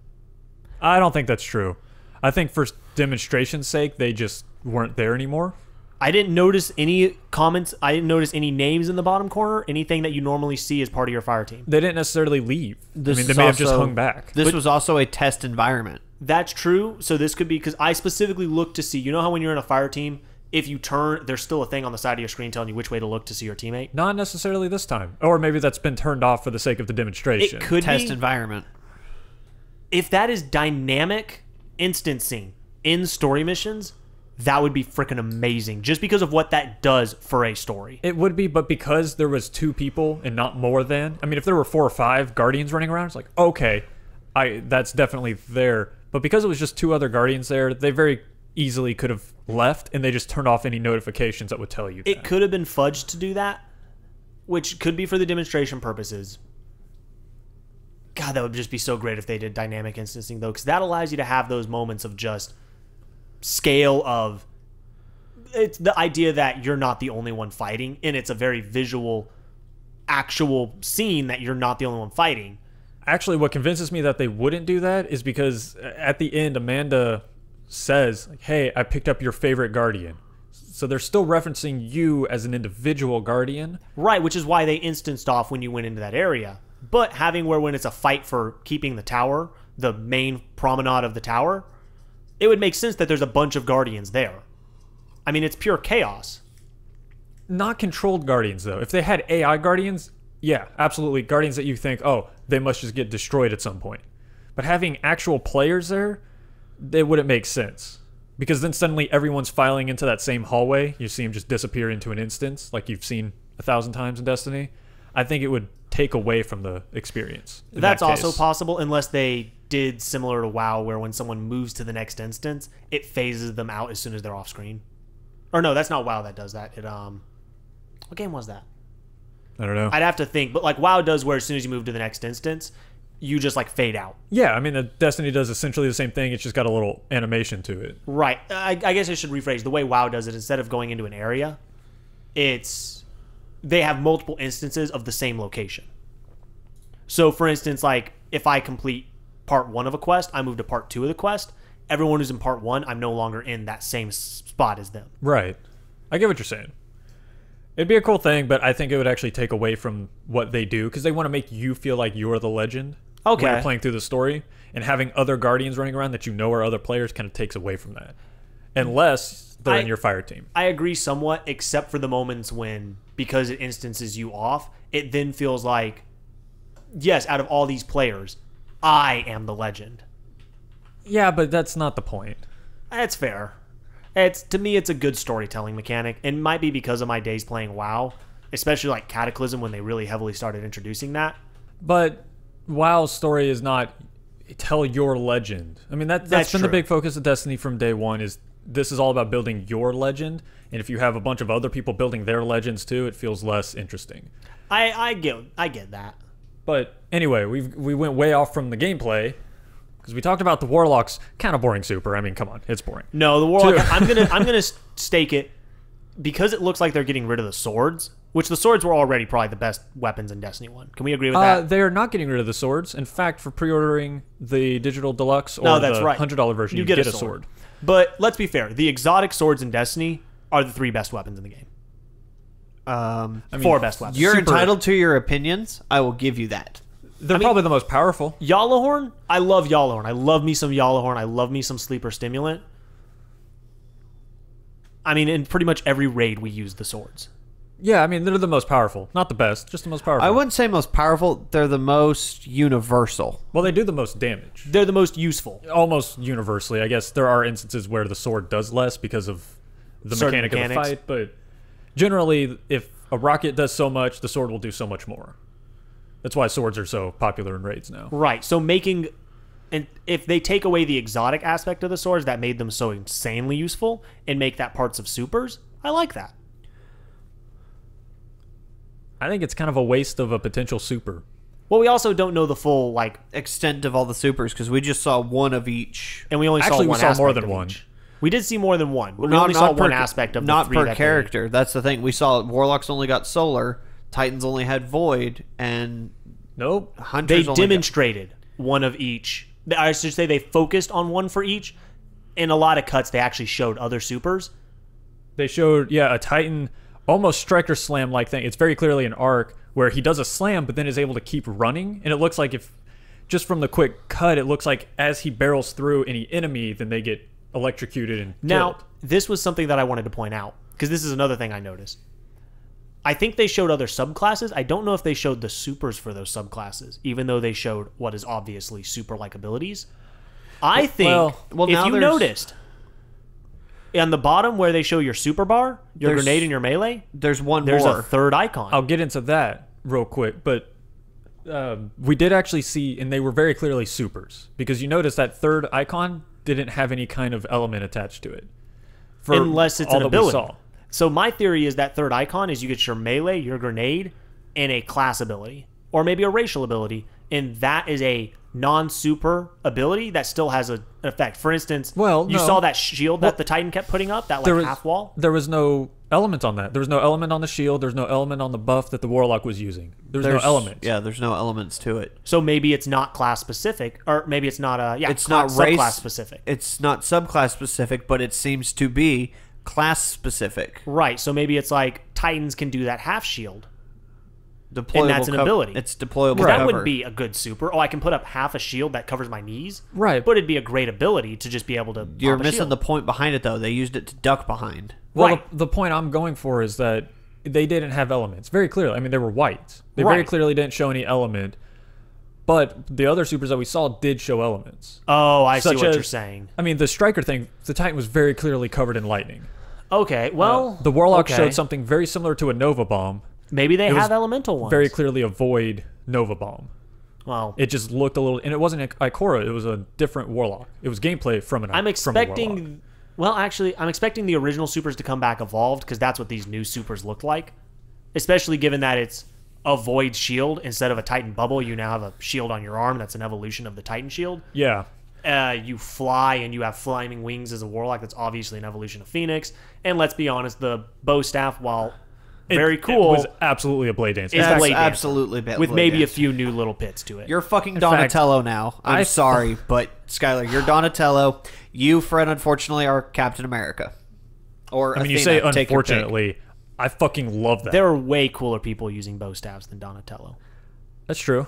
I don't think that's true. I think for demonstration's sake, they just weren't there anymore. I didn't notice any comments. I didn't notice any names in the bottom corner. Anything that you normally see as part of your fire team. They didn't necessarily leave. They may have just hung back. This was also a test environment. That's true. So this could be because I specifically looked to see. You know how when you're in a fire team, if you turn, there's still a thing on the side of your screen telling you which way to look to see your teammate. Not necessarily this time, or maybe that's been turned off for the sake of the demonstration. It could test be. Environment. If that is dynamic instancing in story missions, that would be freaking amazing. Just because of what that does for a story. It would be, but because there was two people and not more than. I mean, if there were 4 or 5 Guardians running around, it's like, okay, that's definitely there. But because it was just 2 other Guardians there, they very easily could have left, and they just turned off any notifications that would tell you that. It could have been fudged to do that, which could be for the demonstration purposes. God, that would just be so great if they did dynamic instancing, though, because that allows you to have those moments of just scale of... It's the idea that you're not the only one fighting, and it's a very visual, actual scene that you're not the only one fighting. Actually, what convinces me that they wouldn't do that is because at the end, Amanda says, like, hey, I picked up your favorite Guardian. So they're still referencing you as an individual Guardian. Right, which is why they instanced off when you went into that area. But having where when it's a fight for keeping the tower, the main promenade of the tower, it would make sense that there's a bunch of Guardians there. I mean, it's pure chaos. Not controlled Guardians, though. If they had AI Guardians, yeah, absolutely. Guardians that you think, oh, they must just get destroyed at some point. But having actual players there, they wouldn't make sense. Because then suddenly everyone's filing into that same hallway. You see them just disappear into an instance, like you've seen 1,000 times in Destiny. I think it would take away from the experience. That's also possible, unless they did similar to WoW, where when someone moves to the next instance, it phases them out as soon as they're off screen. Or no, that's not WoW that does that. What game was that? I don't know. I'd have to think, but like WoW does, where as soon as you move to the next instance, you just like fade out. Yeah, I mean, the Destiny does essentially the same thing. It's just got a little animation to it. Right. I guess I should rephrase. The way WoW does it, instead of going into an area, they have multiple instances of the same location. So, for instance, like if I complete part 1 of a quest, I move to part 2 of the quest. Everyone who's in part 1, I'm no longer in that same spot as them. Right. I get what you're saying. It'd be a cool thing, but I think it would actually take away from what they do because they want to make you feel like you're the legend. Okay. When you're playing through the story, and having other Guardians running around that you know are other players kind of takes away from that. Unless they're in your fire team. I agree somewhat, except for the moments when, because it instances you off, it then feels like, yes, out of all these players, I am the legend. Yeah, but that's not the point. That's fair. To me, it's a good storytelling mechanic. It might be because of my days playing WoW, especially like Cataclysm when they really heavily started introducing that. But WoW's story is not tell your legend. I mean, that's been true. the big focus of Destiny from day one is this is all about building your legend. And if you have a bunch of other people building their legends too, it feels less interesting. I get that. But anyway, we went way off from the gameplay because we talked about the Warlock's kind of boring super. I mean, come on, it's boring. No, the Warlock. I'm gonna stake it because it looks like they're getting rid of the swords, which the swords were already probably the best weapons in Destiny 1. Can we agree with that? They're not getting rid of the swords. In fact, for pre-ordering the digital deluxe or that's the right. $100 version, you get a sword. But let's be fair. The exotic swords in Destiny are the 3 best weapons in the game. I mean, 4 best weapons. You're entitled to your opinions. I will give you that. They're probably the most powerful. Yalahorn? I love Yalahorn. I love me some Yalahorn. I love me some Sleeper Stimulant. I mean, in pretty much every raid, we use the swords. Yeah, I mean, they're the most powerful. Not the best, just the most powerful. I wouldn't say most powerful. They're the most universal. Well, they do the most damage. They're the most useful. Almost universally. I guess there are instances where the sword does less because of the Certain mechanic of the mechanics. fight, but generally, if a rocket does so much, the sword will do so much more. That's why swords are so popular in raids now. Right. So and if they take away the exotic aspect of the swords that made them so insanely useful and make that parts of supers, I like that. I think it's kind of a waste of a potential super. Well, we also don't know the full, Extent of all the supers because we just saw one of each. and we only Actually, saw we one saw more aspect than of one. each. We did see more than one. But we Not- only not saw per- one aspect of the not 3 per that they- character. That's the thing. We saw Warlocks only got Solar, Titans only had Void, and Nope. They Hunters only demonstrated one of each. I should say they focused on one for each. In a lot of cuts, they actually showed other supers. They showed, a Titan almost striker slam like thing. It's very clearly an arc where he does a slam, but then is able to keep running. And it looks like if, just from the quick cut, it looks like as he barrels through any enemy, then they get electrocuted and Now, killed. this was something that I wanted to point out, because this is another thing I noticed. I think they showed other subclasses. I don't know if they showed the supers for those subclasses, even though they showed what is obviously super-like abilities. I think, well, if now you there's- noticed, on the bottom where they show your super bar, your There's- grenade, and your melee, there's one there's more. a third icon. I'll get into that real quick, but we did actually see, and they were very clearly supers, because you notice that third icon didn't have any kind of element attached to it. For Unless it's all an that we ability. saw. So my theory is that third icon is you get your melee, your grenade, and a class ability, or maybe a racial ability, and that is a non-super ability that still has an effect. For instance, Well, you no. saw that shield that the Titan kept putting up, that half wall. There was no element on that. There was no element on the shield. There's no element on the buff that the Warlock was using. There's no element. Yeah, there's no elements to it. So maybe it's not class specific, or maybe it's not It's not race subclass specific. It's not subclass specific, but it seems to be class specific. Right. So maybe it's like Titans can do that half shield. Deployable And that's an ability. It's deployable. That cover. wouldn't be a good super. Oh, I can put up half a shield that covers my knees. Right. But it'd be a great ability to just be able to. You're pop a missing shield. the point behind it, though. They used it to duck behind. Well, Right. the point I'm going for is that they didn't have elements. Very clearly. I mean, they were white. They very Right. clearly didn't show any element. But the other supers that we saw did show elements. Oh, I see Such what as- you're saying. I mean, the striker thing, the Titan was very clearly covered in lightning. Okay, well, The Warlock okay. showed something very similar to a Nova Bomb. Maybe they was have elemental ones. Very clearly a Void Nova Bomb. well. It just looked a little, and it wasn't Ikora. It was a different Warlock. It was gameplay from an. I'm from a Warlock. expecting. Well, actually, I'm expecting the original supers to come back evolved because that's what these new supers look like. Especially given that it's a Void shield instead of a Titan bubble. You now have a shield on your arm that's an evolution of the Titan shield. Yeah, You fly and you have flaming wings as a Warlock. That's obviously an evolution of Phoenix. And let's be honest, the bow staff, while very cool, It was absolutely a blade dance. Is In the fact, blade dancer. absolutely with maybe a few new little pits to it. You're fucking fact, Donatello now. I'm I- sorry, but Skyler, you're Donatello. You, Fred, unfortunately, are Captain America. Or I mean, you Athena. say Take your pick. unfortunately. I fucking love that. There are way cooler people using bow staves than Donatello. That's true.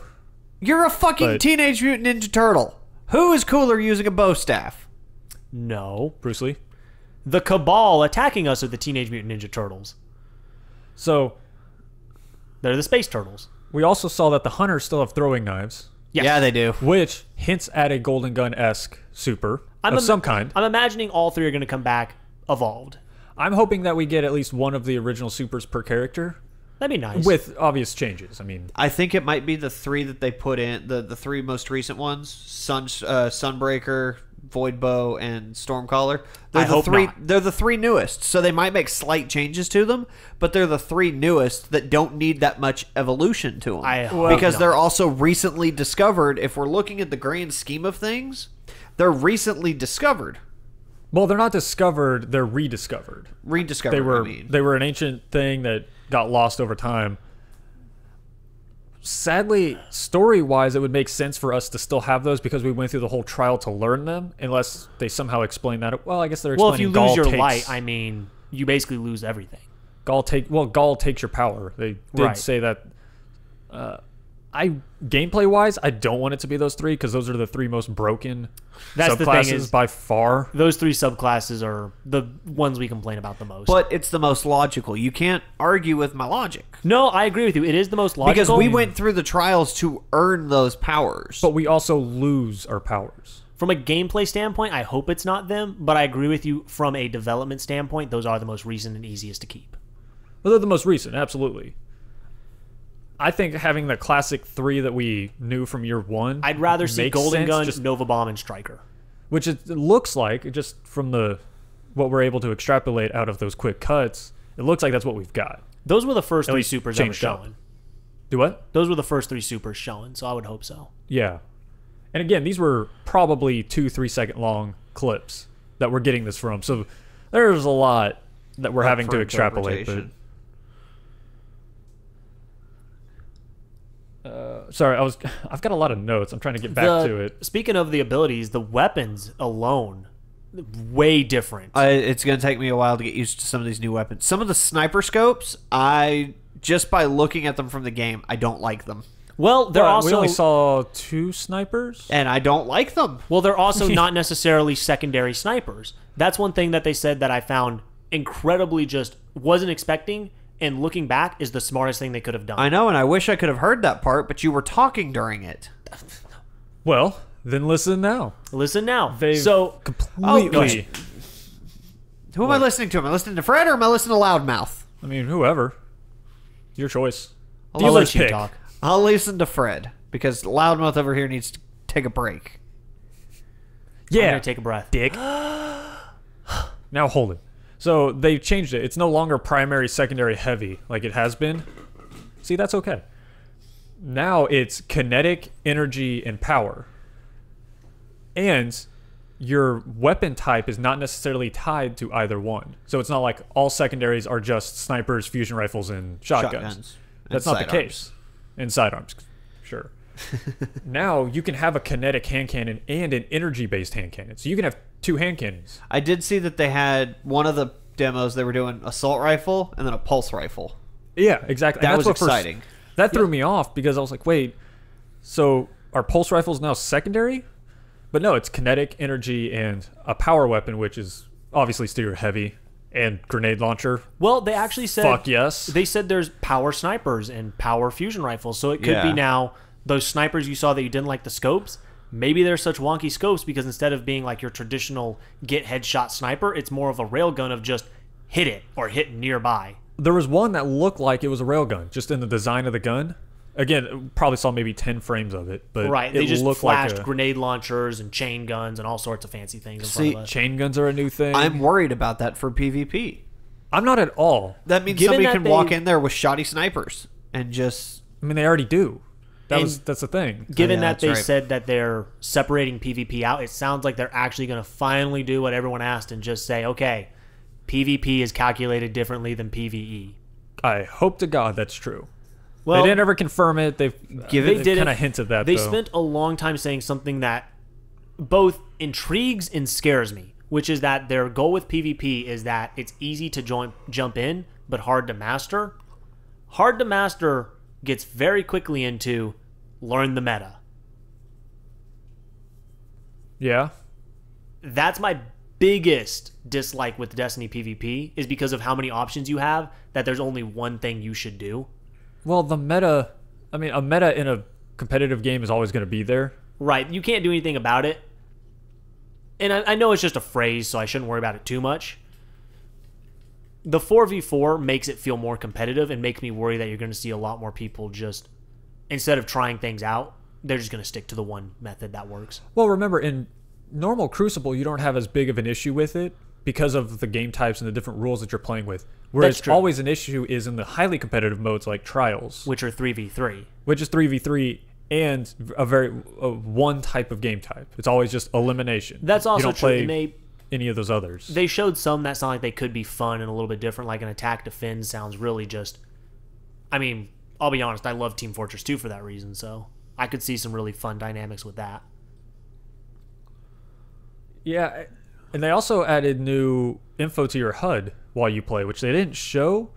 You're a fucking But- Teenage Mutant Ninja Turtle. Who is cooler using a bow staff? No. Bruce Lee. The Cabal attacking us are the Teenage Mutant Ninja Turtles. So They're the Space Turtles. we also saw that the hunters still have throwing knives, Yes. Yeah, they do. which hints at a Golden Gun-esque super of some kind. I'm imagining all three are going to come back evolved. I'm hoping that we get at least one of the original supers per character That'd be nice. with obvious changes. I mean, I think it might be the three that they put in, the three most recent ones: Sunbreaker, Voidbow, and Stormcaller. I hope not. They're the three newest, so they might make slight changes to them, but they're the three newest that don't need that much evolution to them. I hope because not. they're also recently discovered. If we're looking at the grand scheme of things, they're recently discovered. well, they're not discovered; they're rediscovered. Rediscovered. They were an ancient thing that got lost over time. Sadly, story-wise, it would make sense for us to still have those because we went through the whole trial to learn them, unless they somehow explain that. Well, I guess they're well, explaining if you lose Gaul your takes, light, I mean, you basically lose everything. Gaul takes your power. They did Right. say that. Gameplay-wise, I don't want it to be those three because those are the three most broken That's the subclasses thing is- by far. Those three subclasses are the ones we complain about the most. But it's the most logical. You can't argue with my logic. no, I agree with you. It is the most logical. Because we went through the trials to earn those powers. But we also lose our powers. From a gameplay standpoint, I hope it's not them, but I agree with you from a development standpoint, those are the most recent and easiest to keep. Well, they're the most recent, absolutely. I think having the classic three that we knew from year one. I'd rather see makes Golden sense, Gun, just- Nova Bomb, and Striker. which it looks like, just from what we're able to extrapolate out of those quick cuts. It looks like that's what we've got. Those were the first At three least supers ever changed up. shown. Do what? Those were the first three supers shown, so I would hope so. Yeah. And again, these were probably 2-3 second long clips that we're getting this from. So there's a lot that we're having for to extrapolate. But, interpretation. sorry, I've got a lot of notes. I'm trying to get back to it. Speaking of the abilities, the weapons alone, way different. It's going to take me a while to get used to some of these new weapons. Some of the sniper scopes, just by looking at them from the game, I don't like them. well, they're Well, also we only saw 2 snipers. And I don't like them. Well, they're also not necessarily secondary snipers. That's one thing that they said that I found incredibly just wasn't expecting, and looking back is the smartest thing they could have done. I know, and I wish I could have heard that part, but you were talking during it. Well, then listen now. Listen now. They've So completely. Who am I listening to? Am I listening to Fred or am I listening to Loudmouth? I mean, whoever. Your choice. I'll Dealer's let you pick. talk. I'll listen to Fred, because Loudmouth over here needs to take a break. I'm Yeah. gonna take a breath. Dick. Now hold it. So they've changed it. It's no longer primary, secondary, heavy like it has been. See, that's okay. Now it's kinetic, energy, and power. And your weapon type is not necessarily tied to either one. So it's not like all secondaries are just snipers, fusion rifles, and shotguns. Shotguns. That's And not the sidearms. case. And sidearms, sure. Now you can have a kinetic hand cannon and an energy-based hand cannon. So you can have 2 hand cannons. I did see that they had one of the demos, they were doing assault rifle and then a pulse rifle. Yeah, exactly. That And was that's what exciting. That threw me off because I was like, wait, so are pulse rifles now secondary? But no, it's kinetic, energy, and a power weapon, which is obviously still heavy, and grenade launcher. Well, they actually said Fuck yes. They said there's power snipers and power fusion rifles, so it could be Yeah. now those snipers you saw that you didn't like the scopes. Maybe they're such wonky scopes because instead of being like your traditional get headshot sniper, it's more of a railgun of just hit it or hit nearby. There was one that looked like it was a railgun, just in the design of the gun. Again, probably saw maybe 10 frames of it, but Right, it they just looked flashed like grenade launchers and chain guns and all sorts of fancy things in See, front of us. chain guns are a new thing. I'm worried about that for PvP. I'm not at all. That means Given somebody that can walk they- in there with shoddy snipers and just... I mean, they already do. And That's the thing. Given yeah, that that's they right. said that they're separating PvP out, it sounds like they're actually going to finally do what everyone asked and just say, okay, PvP is calculated differently than PvE. I hope to God that's true. Well, They didn't ever confirm it. They've Given- They kind of hinted that. They though. spent a long time saying something that both intrigues and scares me, which is that their goal with PvP is that it's easy to jump in, but hard to master. Hard to master gets very quickly into learn the meta. Yeah. That's my biggest dislike with Destiny PvP is because of how many options you have that there's only one thing you should do. Well, the meta, I mean, a meta in a competitive game is always going to be there. Right. You can't do anything about it. And I know it's just a phrase, so I shouldn't worry about it too much. The 4v4 makes it feel more competitive and makes me worry that you're going to see a lot more people just, instead of trying things out, they're just going to stick to the one method that works. Well, remember, in normal Crucible, you don't have as big of an issue with it because of the game types and the different rules that you're playing with. Whereas always an issue is in the highly competitive modes like Trials. Which are 3v3. Which is 3v3 and one type of game type. It's always just elimination. That's also you don't true. play any of those others. They showed some that sound like they could be fun and a little bit different, like an attack defend sounds really just... I mean, I'll be honest, I love Team Fortress 2 for that reason, so I could see some really fun dynamics with that. Yeah, and they also added new info to your HUD while you play, which they didn't show,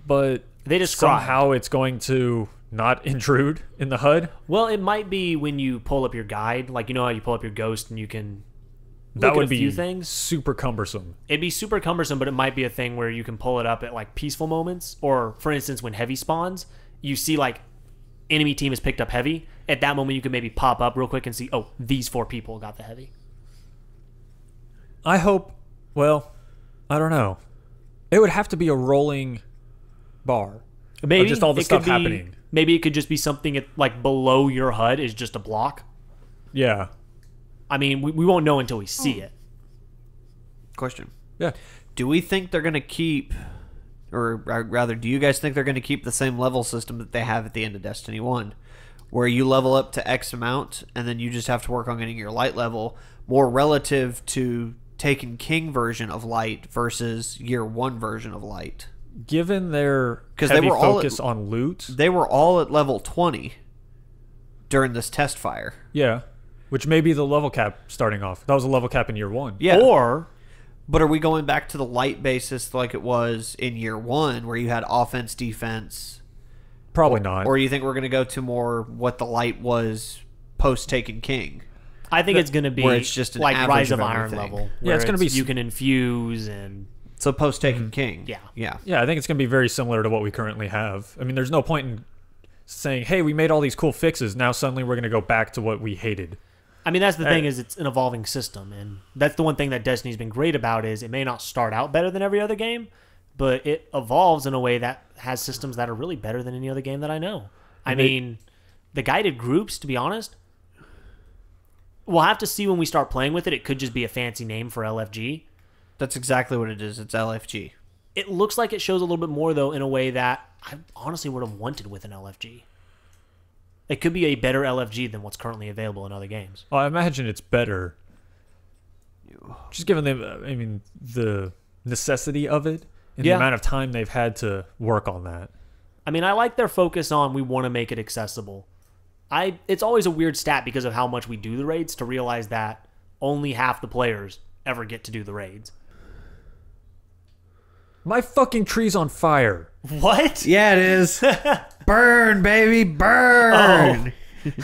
but they described. Somehow it's going to not intrude in the HUD. Well, it might be when you pull up your guide, like you know how you pull up your ghost and you can that would at a be few things. Super cumbersome. It'd be super cumbersome, but it might be a thing where you can pull it up at like peaceful moments, or for instance, when heavy spawns, you see like enemy team has picked up heavy. At that moment, you can maybe pop up real quick and see, oh, these 4 people got the heavy. I hope. Well, I don't know. It would have to be a rolling bar. Maybe of just all the stuff happening. Maybe it could just be something like below your HUD is just a block. Yeah. I mean, we won't know until we see it. Question. Yeah. Do we think they're going to keep, or rather, do you guys think they're going to keep the same level system that they have at the end of Destiny 1? Where you level up to X amount, and then you just have to work on getting your light level more relative to Taken King version of light versus year 1 version of light? Given their heavy focus on loot. They were all at level 20 during this test fire. Yeah. Which may be the level cap starting off. That was a level cap in year 1. Yeah. But are we going back to the light basis like it was in year 1 where you had offense, defense? Probably not. Or do you think we're going to go to more what the light was post Taken King? I think it's going to be where it's just an like Rise of everything. Iron level. Yeah, it's going to be... You can infuse and... So post Taken King. Yeah. Yeah. Yeah, I think it's going to be very similar to what we currently have. I mean, there's no point in saying, hey, we made all these cool fixes. Now suddenly we're going to go back to what we hated. I mean, that's the thing is it's an evolving system. And that's the one thing that Destiny's been great about is it may not start out better than every other game, but it evolves in a way that has systems that are really better than any other game that I know. I mean, the guided groups, to be honest, we'll have to see when we start playing with it. It could just be a fancy name for LFG. That's exactly what it is. It's LFG. It looks like it shows a little bit more, though, in a way that I honestly would have wanted with an LFG. It could be a better LFG than what's currently available in other games. Well, I imagine it's better. Just given the necessity of it and the amount of time they've had to work on that. I mean, I like their focus on we want to make it accessible. It's always a weird stat because of how much we do the raids to realize that only half the players ever get to do the raids. My fucking tree's on fire. What? Yeah, it is. Burn, baby, burn.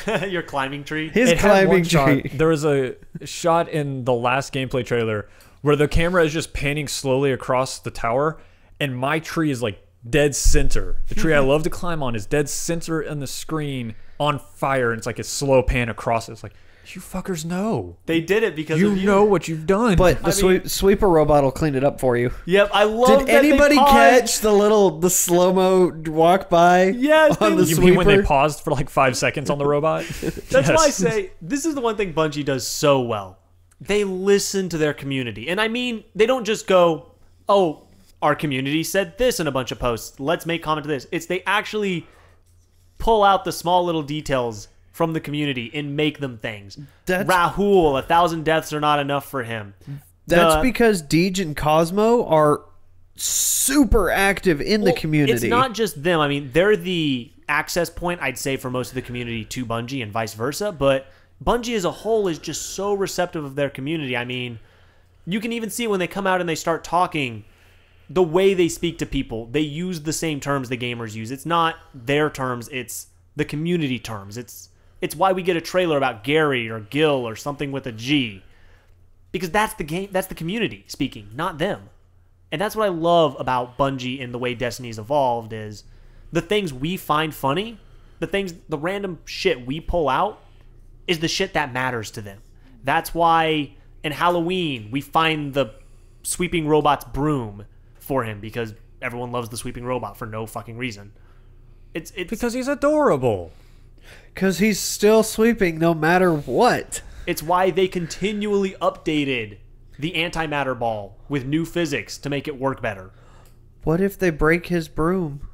Oh. Your climbing tree? His climbing tree. There was a shot in the last gameplay trailer where the camera is just panning slowly across the tower, and my tree is like dead center. The tree I love to climb on is dead center in the screen on fire, and it's like a slow pan across it. It's like, you fuckers know. They did it because you of you. know what you've done. But the sweeper robot will clean it up for you. Yep, I love Did anybody catch the slow-mo walk by yes, on the you sweeper? mean when they paused for like 5 seconds on the robot? That's why I say this is the one thing Bungie does so well. They listen to their community. And I mean, they don't just go, oh, our community said this in a bunch of posts. Let's make comment to this. It's they actually pull out the small little details from the community and make them things. Rahul, 1,000 deaths are not enough for him. That's because Deej and Cosmo are super active in the community. It's not just them. I mean, they're the access point, I'd say, for most of the community to Bungie and vice versa. But Bungie as a whole is just so receptive of their community. I mean, you can even see when they come out and they start talking, the way they speak to people, they use the same terms the gamers use. It's not their terms, it's the community terms. It's why we get a trailer about Gary or Gil or something with a G. Because that's the game, that's the community speaking, not them. And that's what I love about Bungie and the way Destiny's evolved is the things we find funny, the random shit we pull out is the shit that matters to them. That's why in Halloween we find the sweeping robot's broom for him because everyone loves the sweeping robot for no fucking reason. It's because he's adorable. Because he's still sweeping no matter what. It's why they continually updated the antimatter ball with new physics to make it work better. What if they break his broom?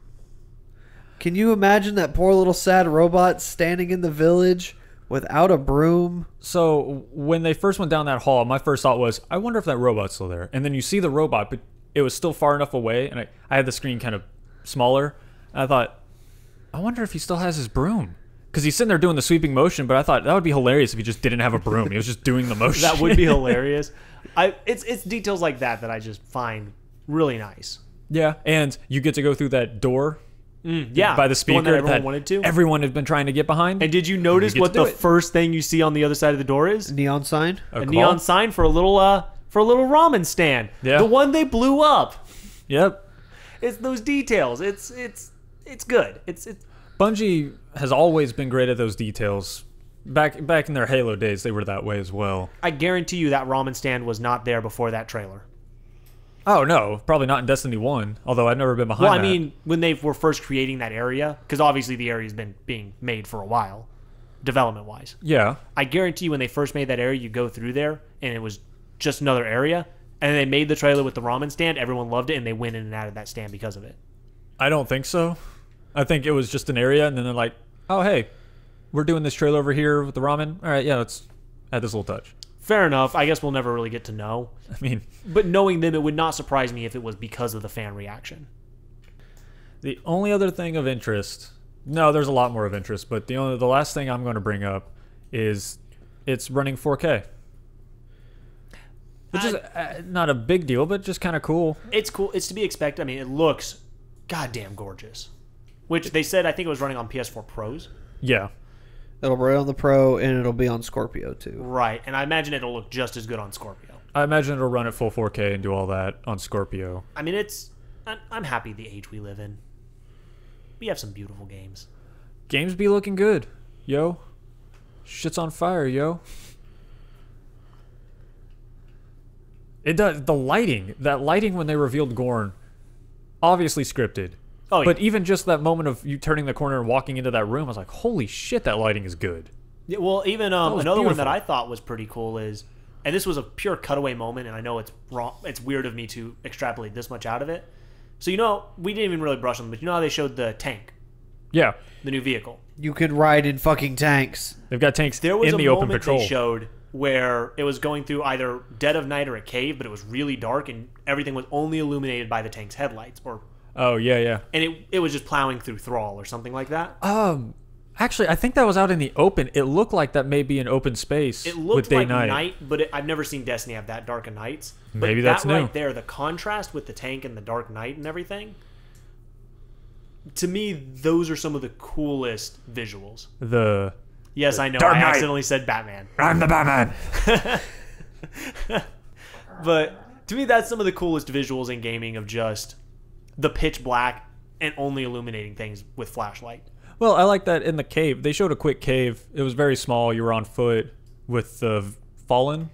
Can you imagine that poor little sad robot standing in the village without a broom? So when they first went down that hall, my first thought was, I wonder if that robot's still there. And then you see the robot, but it was still far enough away, and I had the screen kind of smaller. And I thought, I wonder if he still has his broom. Because he's sitting there doing the sweeping motion, but I thought that would be hilarious if he just didn't have a broom. He was just doing the motion. That would be hilarious. It's details like that I just find really nice. Yeah, and you get to go through that door. By the speaker one that everyone wanted to. Everyone had been trying to get behind. And did you notice what the first thing you see on the other side of the door is? Neon sign? A neon sign for a little ramen stand. Yeah. The one they blew up. Yep. It's those details. It's good. It's Bungie has always been great at those details. Back in their Halo days, they were that way as well. I guarantee you that ramen stand was not there before that trailer. Oh, no. Probably not in Destiny 1, although I've never been behind that. Well, I mean, when they were first creating that area, because obviously the area's been being made for a while, development-wise. Yeah. I guarantee you when they first made that area, you go through there, and it was just another area, and then they made the trailer with the ramen stand, everyone loved it, and they went in and out of that stand because of it. I don't think so. I think it was just an area, and then they're like, oh, hey, we're doing this trailer over here with the ramen. All right, yeah, let's add this little touch. Fair enough. I guess we'll never really get to know. I mean... But knowing them, it would not surprise me if it was because of the fan reaction. The only other thing of interest... No, there's a lot more of interest, but the last thing I'm going to bring up is it's running 4K. Which is not a big deal, but just kind of cool. It's cool. It's to be expected. I mean, it looks goddamn gorgeous. Which they said, I think it was running on PS4 Pros. Yeah. It'll run on the Pro, and it'll be on Scorpio, too. Right, and I imagine it'll look just as good on Scorpio. I imagine it'll run at full 4K and do all that on Scorpio. I mean, I'm happy the age we live in. We have some beautiful games. Games be looking good, yo. Shit's on fire, yo. It does. That lighting when they revealed Gorn, obviously scripted. Oh, yeah. But even just that moment of you turning the corner and walking into that room, I was like, holy shit, that lighting is good. Yeah, well, even another beautiful. one that I thought was pretty cool is, and this was a pure cutaway moment, and I know it's wrong. It's weird of me to extrapolate this much out of it. So, we didn't even really brush on them, but you know how they showed the tank? Yeah. The new vehicle. You can ride in fucking tanks. They've got tanks There was in the a open moment patrol. they showed where it was going through either dead of night or a cave, but it was really dark, and everything was only illuminated by the tank's headlights, Oh, yeah. and it was just plowing through Thrall or something like that. Actually, I think that was out in the open. It looked like that may be an open space. It looked with day like night. night, but I've never seen Destiny have that dark of nights. But Maybe that's that new. right there, the contrast with the tank and the dark night and everything. To me, those are some of the coolest visuals. Yes, I know. Dark I Knight. accidentally said Batman. I'm the Batman. But to me, that's some of the coolest visuals in gaming of just the pitch black and only illuminating things with flashlight. Well, I like that in the cave. They showed a quick cave. It was very small. You were on foot with the Fallen.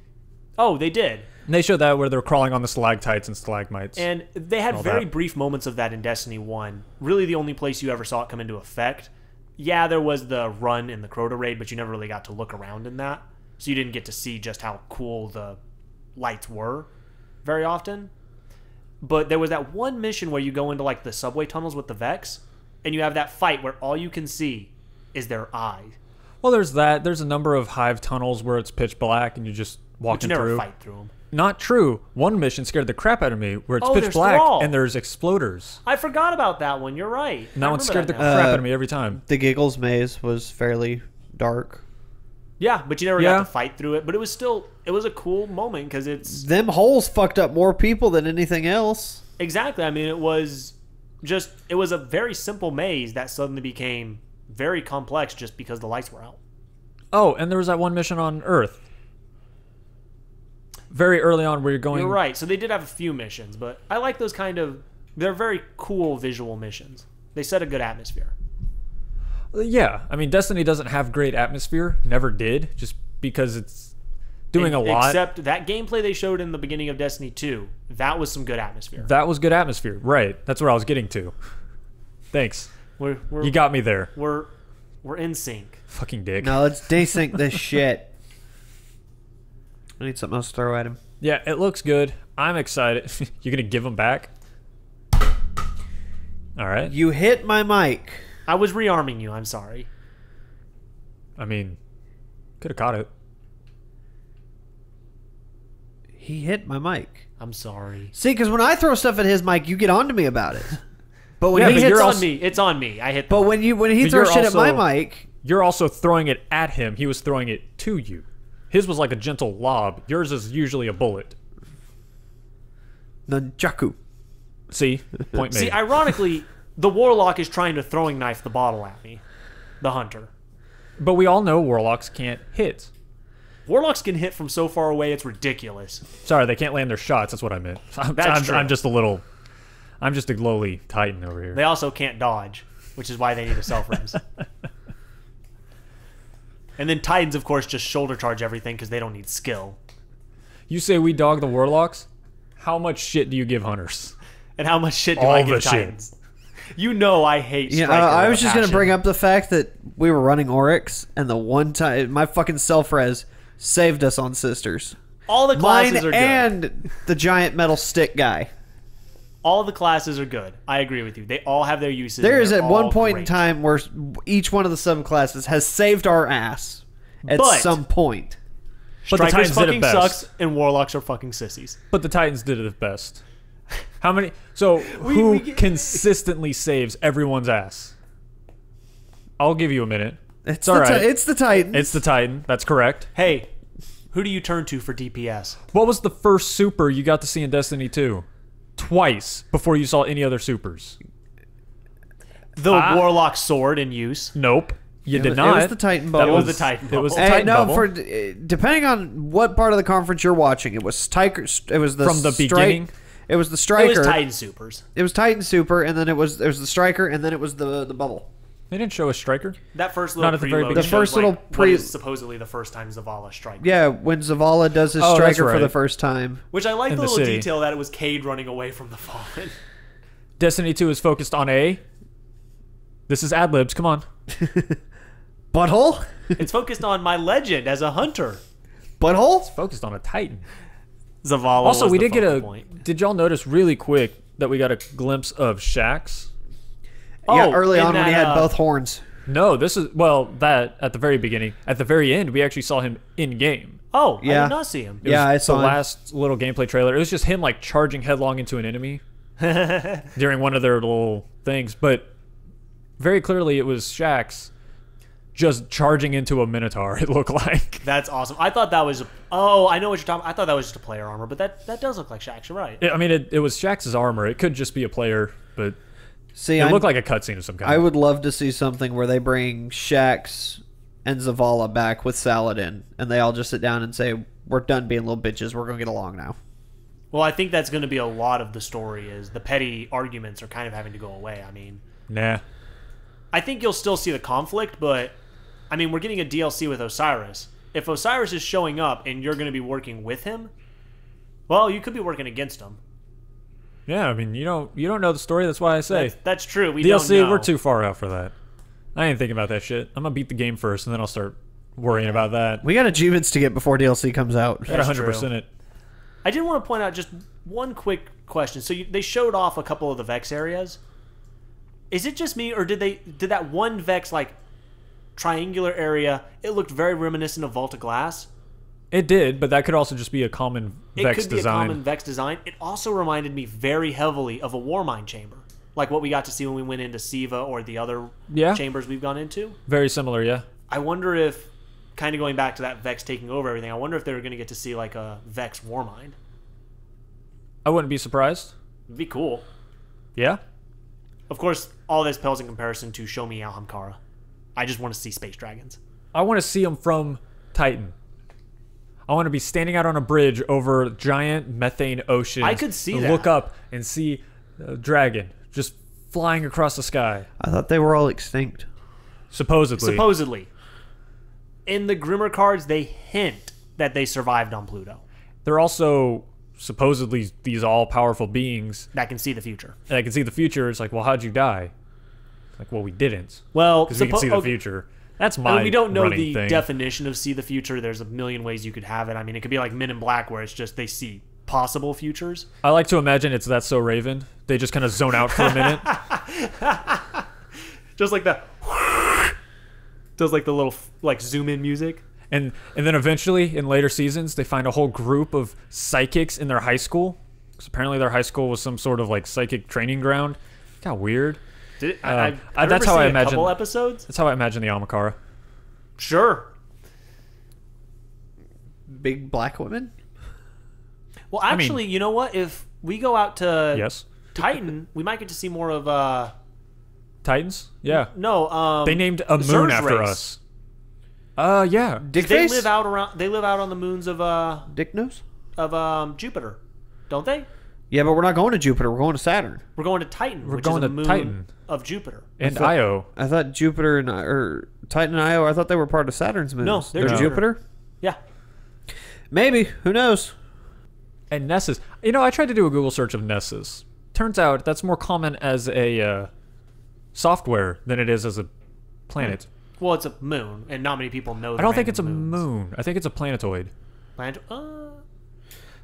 Oh, they did. And they showed that where they're crawling on the stalactites and stalagmites. And they had All very that. brief moments of that in Destiny 1. Really the only place you ever saw it come into effect. Yeah, there was the run in the Crota raid, but you never really got to look around in that. So you didn't get to see just how cool the lights were very often. But there was that one mission where you go into like the subway tunnels with the Vex, and you have that fight where all you can see is their eye. Well, there's that. There's a number of hive tunnels where it's pitch black and you just But walking you never through. fight through them. Not true. One mission scared the crap out of me where it's Oh, pitch there's black Thrall. and there's exploders. I forgot about that one. You're right. And that I one remember scared the that now. crap out of me every time. The Giggles maze was fairly dark. Yeah, but you never Yeah. got to fight through it. But it was a cool moment because it's Them holes fucked up more people than anything else. Exactly. I mean, it was a very simple maze that suddenly became very complex just because the lights were out. Oh, and there was that one mission on Earth. Very early on where you're going... You're right. So they did have a few missions, but I like those kind of... They're very cool visual missions. They set a good atmosphere. Yeah. I mean, Destiny doesn't have great atmosphere. Never did. Just because it's doing a lot. Except that gameplay they showed in the beginning of Destiny 2. That was some good atmosphere. That was good atmosphere. Right. That's where I was getting to. Thanks. You got me there. We're in sync. Fucking dick. No, let's desync this shit. I need something else to throw at him. Yeah, it looks good. I'm excited. You're going to give them back? All right. You hit my mic. I was rearming you. I'm sorry. I mean, could have caught it. He hit my mic. I'm sorry. See, because when I throw stuff at his mic, you get on to me about it. But when Yeah, he but hits you're It's also- on me. It's on me. I hit. but when he But throws you're shit at my also- mic, You're also throwing it at him. He was throwing it to you. His was like a gentle lob. Yours is usually a bullet. nunchaku. See? Point made. See, ironically, the warlock is trying to throwing knife the bottle at me. The hunter. But we all know warlocks can't hit. Warlocks can hit from so far away, it's ridiculous. Sorry, they can't land their shots. That's what I meant. That's true. I'm just a lowly titan over here. They also can't dodge, which is why they need a self-res. And then Titans, of course, just shoulder charge everything because they don't need skill. You say we dog the warlocks? How much shit do you give hunters? And how much shit do All I the give shit. Titans? You know I hate Yeah, Striker. I with was a just going to passion. bring up the fact that we were running Oryx, and the one time my fucking self-res saved us on Sisters. All the classes Mine are good. and the giant metal stick guy. All the classes are good. I agree with you. They all have their uses. There and is they're at one all point in great. time where each one of the subclasses has saved our ass at But- some point. But the Strikers Titans did it fucking best. sucks, and Warlocks are fucking sissies. But the Titans did it best. How many? So who consistently saves everyone's ass? I'll give you a minute. It's all right. It's the Titans. It's the Titan. That's correct. Hey, who do you turn to for DPS? What was the first super you got to see in Destiny 2? Twice before you saw any other supers. The Warlock sword in use. Nope. You did It not. was the Titan That bubble. It was the Titan It was the bubble. Titan no, bubble. for depending on what part of the conference you're watching, it was Striker. It was the From the beginning? It was the It Striker. was Titan Supers. It was Titan Super, and then it was the Striker, and then it was the bubble. They didn't show a striker. That first little Not at the very preload beginning. The shows, first little what pre- is supposedly the first time Zavala strike. Yeah, when Zavala does his Oh, that's Striker for the right. first time. Which I like In the the little city. detail that it was Cade running away from the Fallen. Destiny 2 is focused on A. This is ad-libs. Come on. Butthole? It's focused on my legend as a hunter. Butthole? Focused on a Titan. Zavala. Also, was we the did get focal a... point. Did y'all notice really quick that we got a glimpse of Shax? Yeah, Oh, early in on when he that, had both horns. No, this is... Well, that at the very beginning. At the very end, we actually saw him in-game. Oh, I Yeah. did not see him. It Yeah, I was saw the him. last little gameplay trailer. It was just him like charging headlong into an enemy during one of their little things. But very clearly, it was Shax just charging into a Minotaur. It looked like. That's awesome. I thought that was. Oh, I know what you're talking. I thought that was just a player armor, but that does look like Shax. You're right. I mean, it was Shax's armor. It could just be a player, but See, it I'm- looked like a cutscene of some kind. I would love to see something where they bring Shax and Zavala back with Saladin, and they all just sit down and say, "We're done being little bitches. We're gonna get along now." Well, I think that's going to be a lot of the story. Is the petty arguments are kind of having to go away. I mean, Nah. I think you'll still see the conflict, but I mean, we're getting a DLC with Osiris. If Osiris is showing up and you're going to be working with him, well, you could be working against him. Yeah, I mean, you don't know the story. That's why I say That's true. We DLC. don't know. We're too far out for that. I ain't thinking about that shit. I'm gonna beat the game first, and then I'll start worrying about that. We got achievements to get before DLC comes out. Got That's 100% true. it. I did want to point out just one quick question. So they showed off a couple of the Vex areas. Is it just me, or did that one Vex like triangular area? It looked very reminiscent of Vault of Glass. It did, but that could also just be a common It Vex could be design. a common Vex design. It also reminded me very heavily of a Warmind chamber, like what we got to see when we went into Siva or the other Yeah. chambers we've gone into. Very similar, yeah. I wonder if, kind of going back to that Vex taking over everything, I wonder if they were going to get to see like a Vex Warmind. I wouldn't be surprised. It'd be cool. Yeah. Of course, all this pales in comparison to Show Me Alhamkara. I just want to see space dragons. I want to see them from Titan. I want to be standing out on a bridge over giant methane oceans. I could see and that. Look up and see a dragon just flying across the sky. I thought they were all extinct. Supposedly. In the Grimmer cards, they hint that they survived on Pluto. They're also supposedly these all-powerful beings That can see the future. that can see the future. It's like, well, how'd you die? Like, well, we didn't. Well, Because we can see the future. That's my I mean, we don't know running the thing. definition of see the future. There's a million ways you could have it. I mean, it could be like Men in Black, where it's just they see possible futures. I like to imagine it's That's So Raven. They just kind of zone out for a minute. Just like that. Does like the little like zoom in music. And then eventually, in later seasons, they find a whole group of psychics in their high school. Because apparently their high school was some sort of like psychic training ground. Got weird. Did it, I that's how I a imagine. couple episodes. That's how I imagine the Amakara. Sure. Big black women? Well, actually, you know what? If we go out to Yes. Titan, we might get to see more of Titans? Yeah. no. They named a moon Zer's after race. us. Yeah. Dick They face? live out around. They live out on the moons of Dick nose? Jupiter, don't they? Yeah, but we're not going to Jupiter. We're going to Saturn. We're going to Titan, which going is a to moon Titan. of Jupiter. And thought- Io. I thought Jupiter or Titan and Io, I thought they were part of Saturn's moons. No, they're Jupiter. Yeah. Maybe. Who knows? And Nessus. You know, I tried to do a Google search of Nessus. Turns out that's more common as a software than it is as a planet. Well, it's a moon, and not many people know. I don't think it's a moon. I think it's a planetoid. Interesting.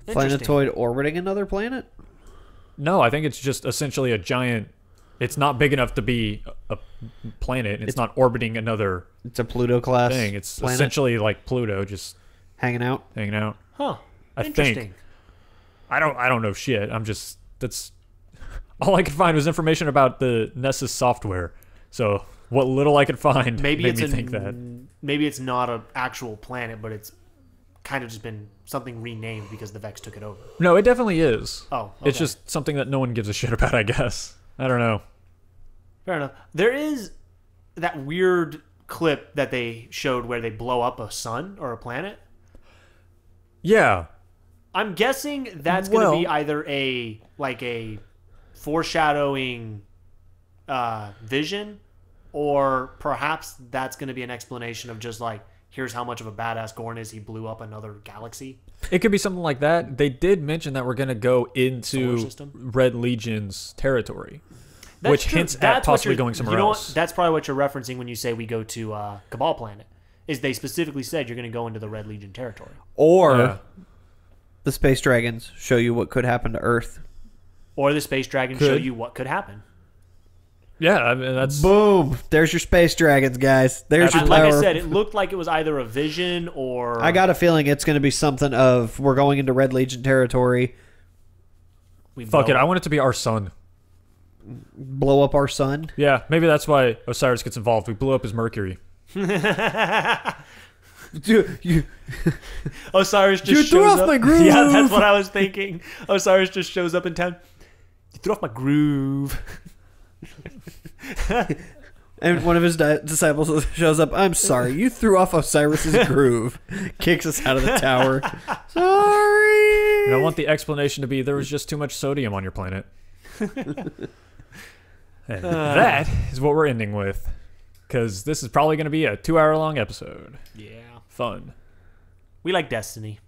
Planetoid orbiting another planet? No, I think it's just essentially a giant. It's not big enough to be a planet. It's not orbiting another It's a Pluto class thing. It's planet essentially like Pluto, just hanging out. hanging out. Huh. I Interesting. think. I don't know shit. I'm just that's all I could find was information about the Nessus software. So what little I could find Maybe made it's me think that. Maybe it's not an actual planet, but it's kind of just been something renamed because the Vex took it over. No, it definitely is. Oh, It's okay. just something that no one gives a shit about, I guess. I don't know. Fair enough. There is that weird clip that they showed where they blow up a sun or a planet. Yeah. I'm guessing that's going to be Well- either a foreshadowing vision, or perhaps that's going to be an explanation of just like, here's how much of a badass Gorn is. He blew up another galaxy. It could be something like that. They did mention that we're going to go Solar into system? Red Legion's territory, That's which true. hints at That's what possibly you're- going somewhere you know else. What? That's probably what you're referencing when you say we go to Cabal Planet. Is they specifically said you're going to go into the Red Legion territory. Or Yeah. the space dragons show you what could happen to Earth. Or the space dragons show Could. you what could happen. Yeah, I mean, that's Boom! There's your space dragons, guys. There's your Like power. I said, it looked like it was either a vision or... I got a feeling it's going to be something of we're going into Red Legion territory, we fuck blow it. I want it to be our sun. blow up our sun. Yeah, maybe that's why Osiris gets involved. We blew up his Mercury. You Osiris just You shows threw off up. my groove. Yeah, that's what I was thinking. Osiris just shows up in town. You threw off my groove. and one of his disciples shows up. I'm sorry, you threw off Osiris's groove. Kicks us out of the tower. Sorry. And I want the explanation to be there was just too much sodium on your planet. And that is what we're ending with. Because this is probably going to be a 2-hour long episode. Yeah. Fun. We like Destiny.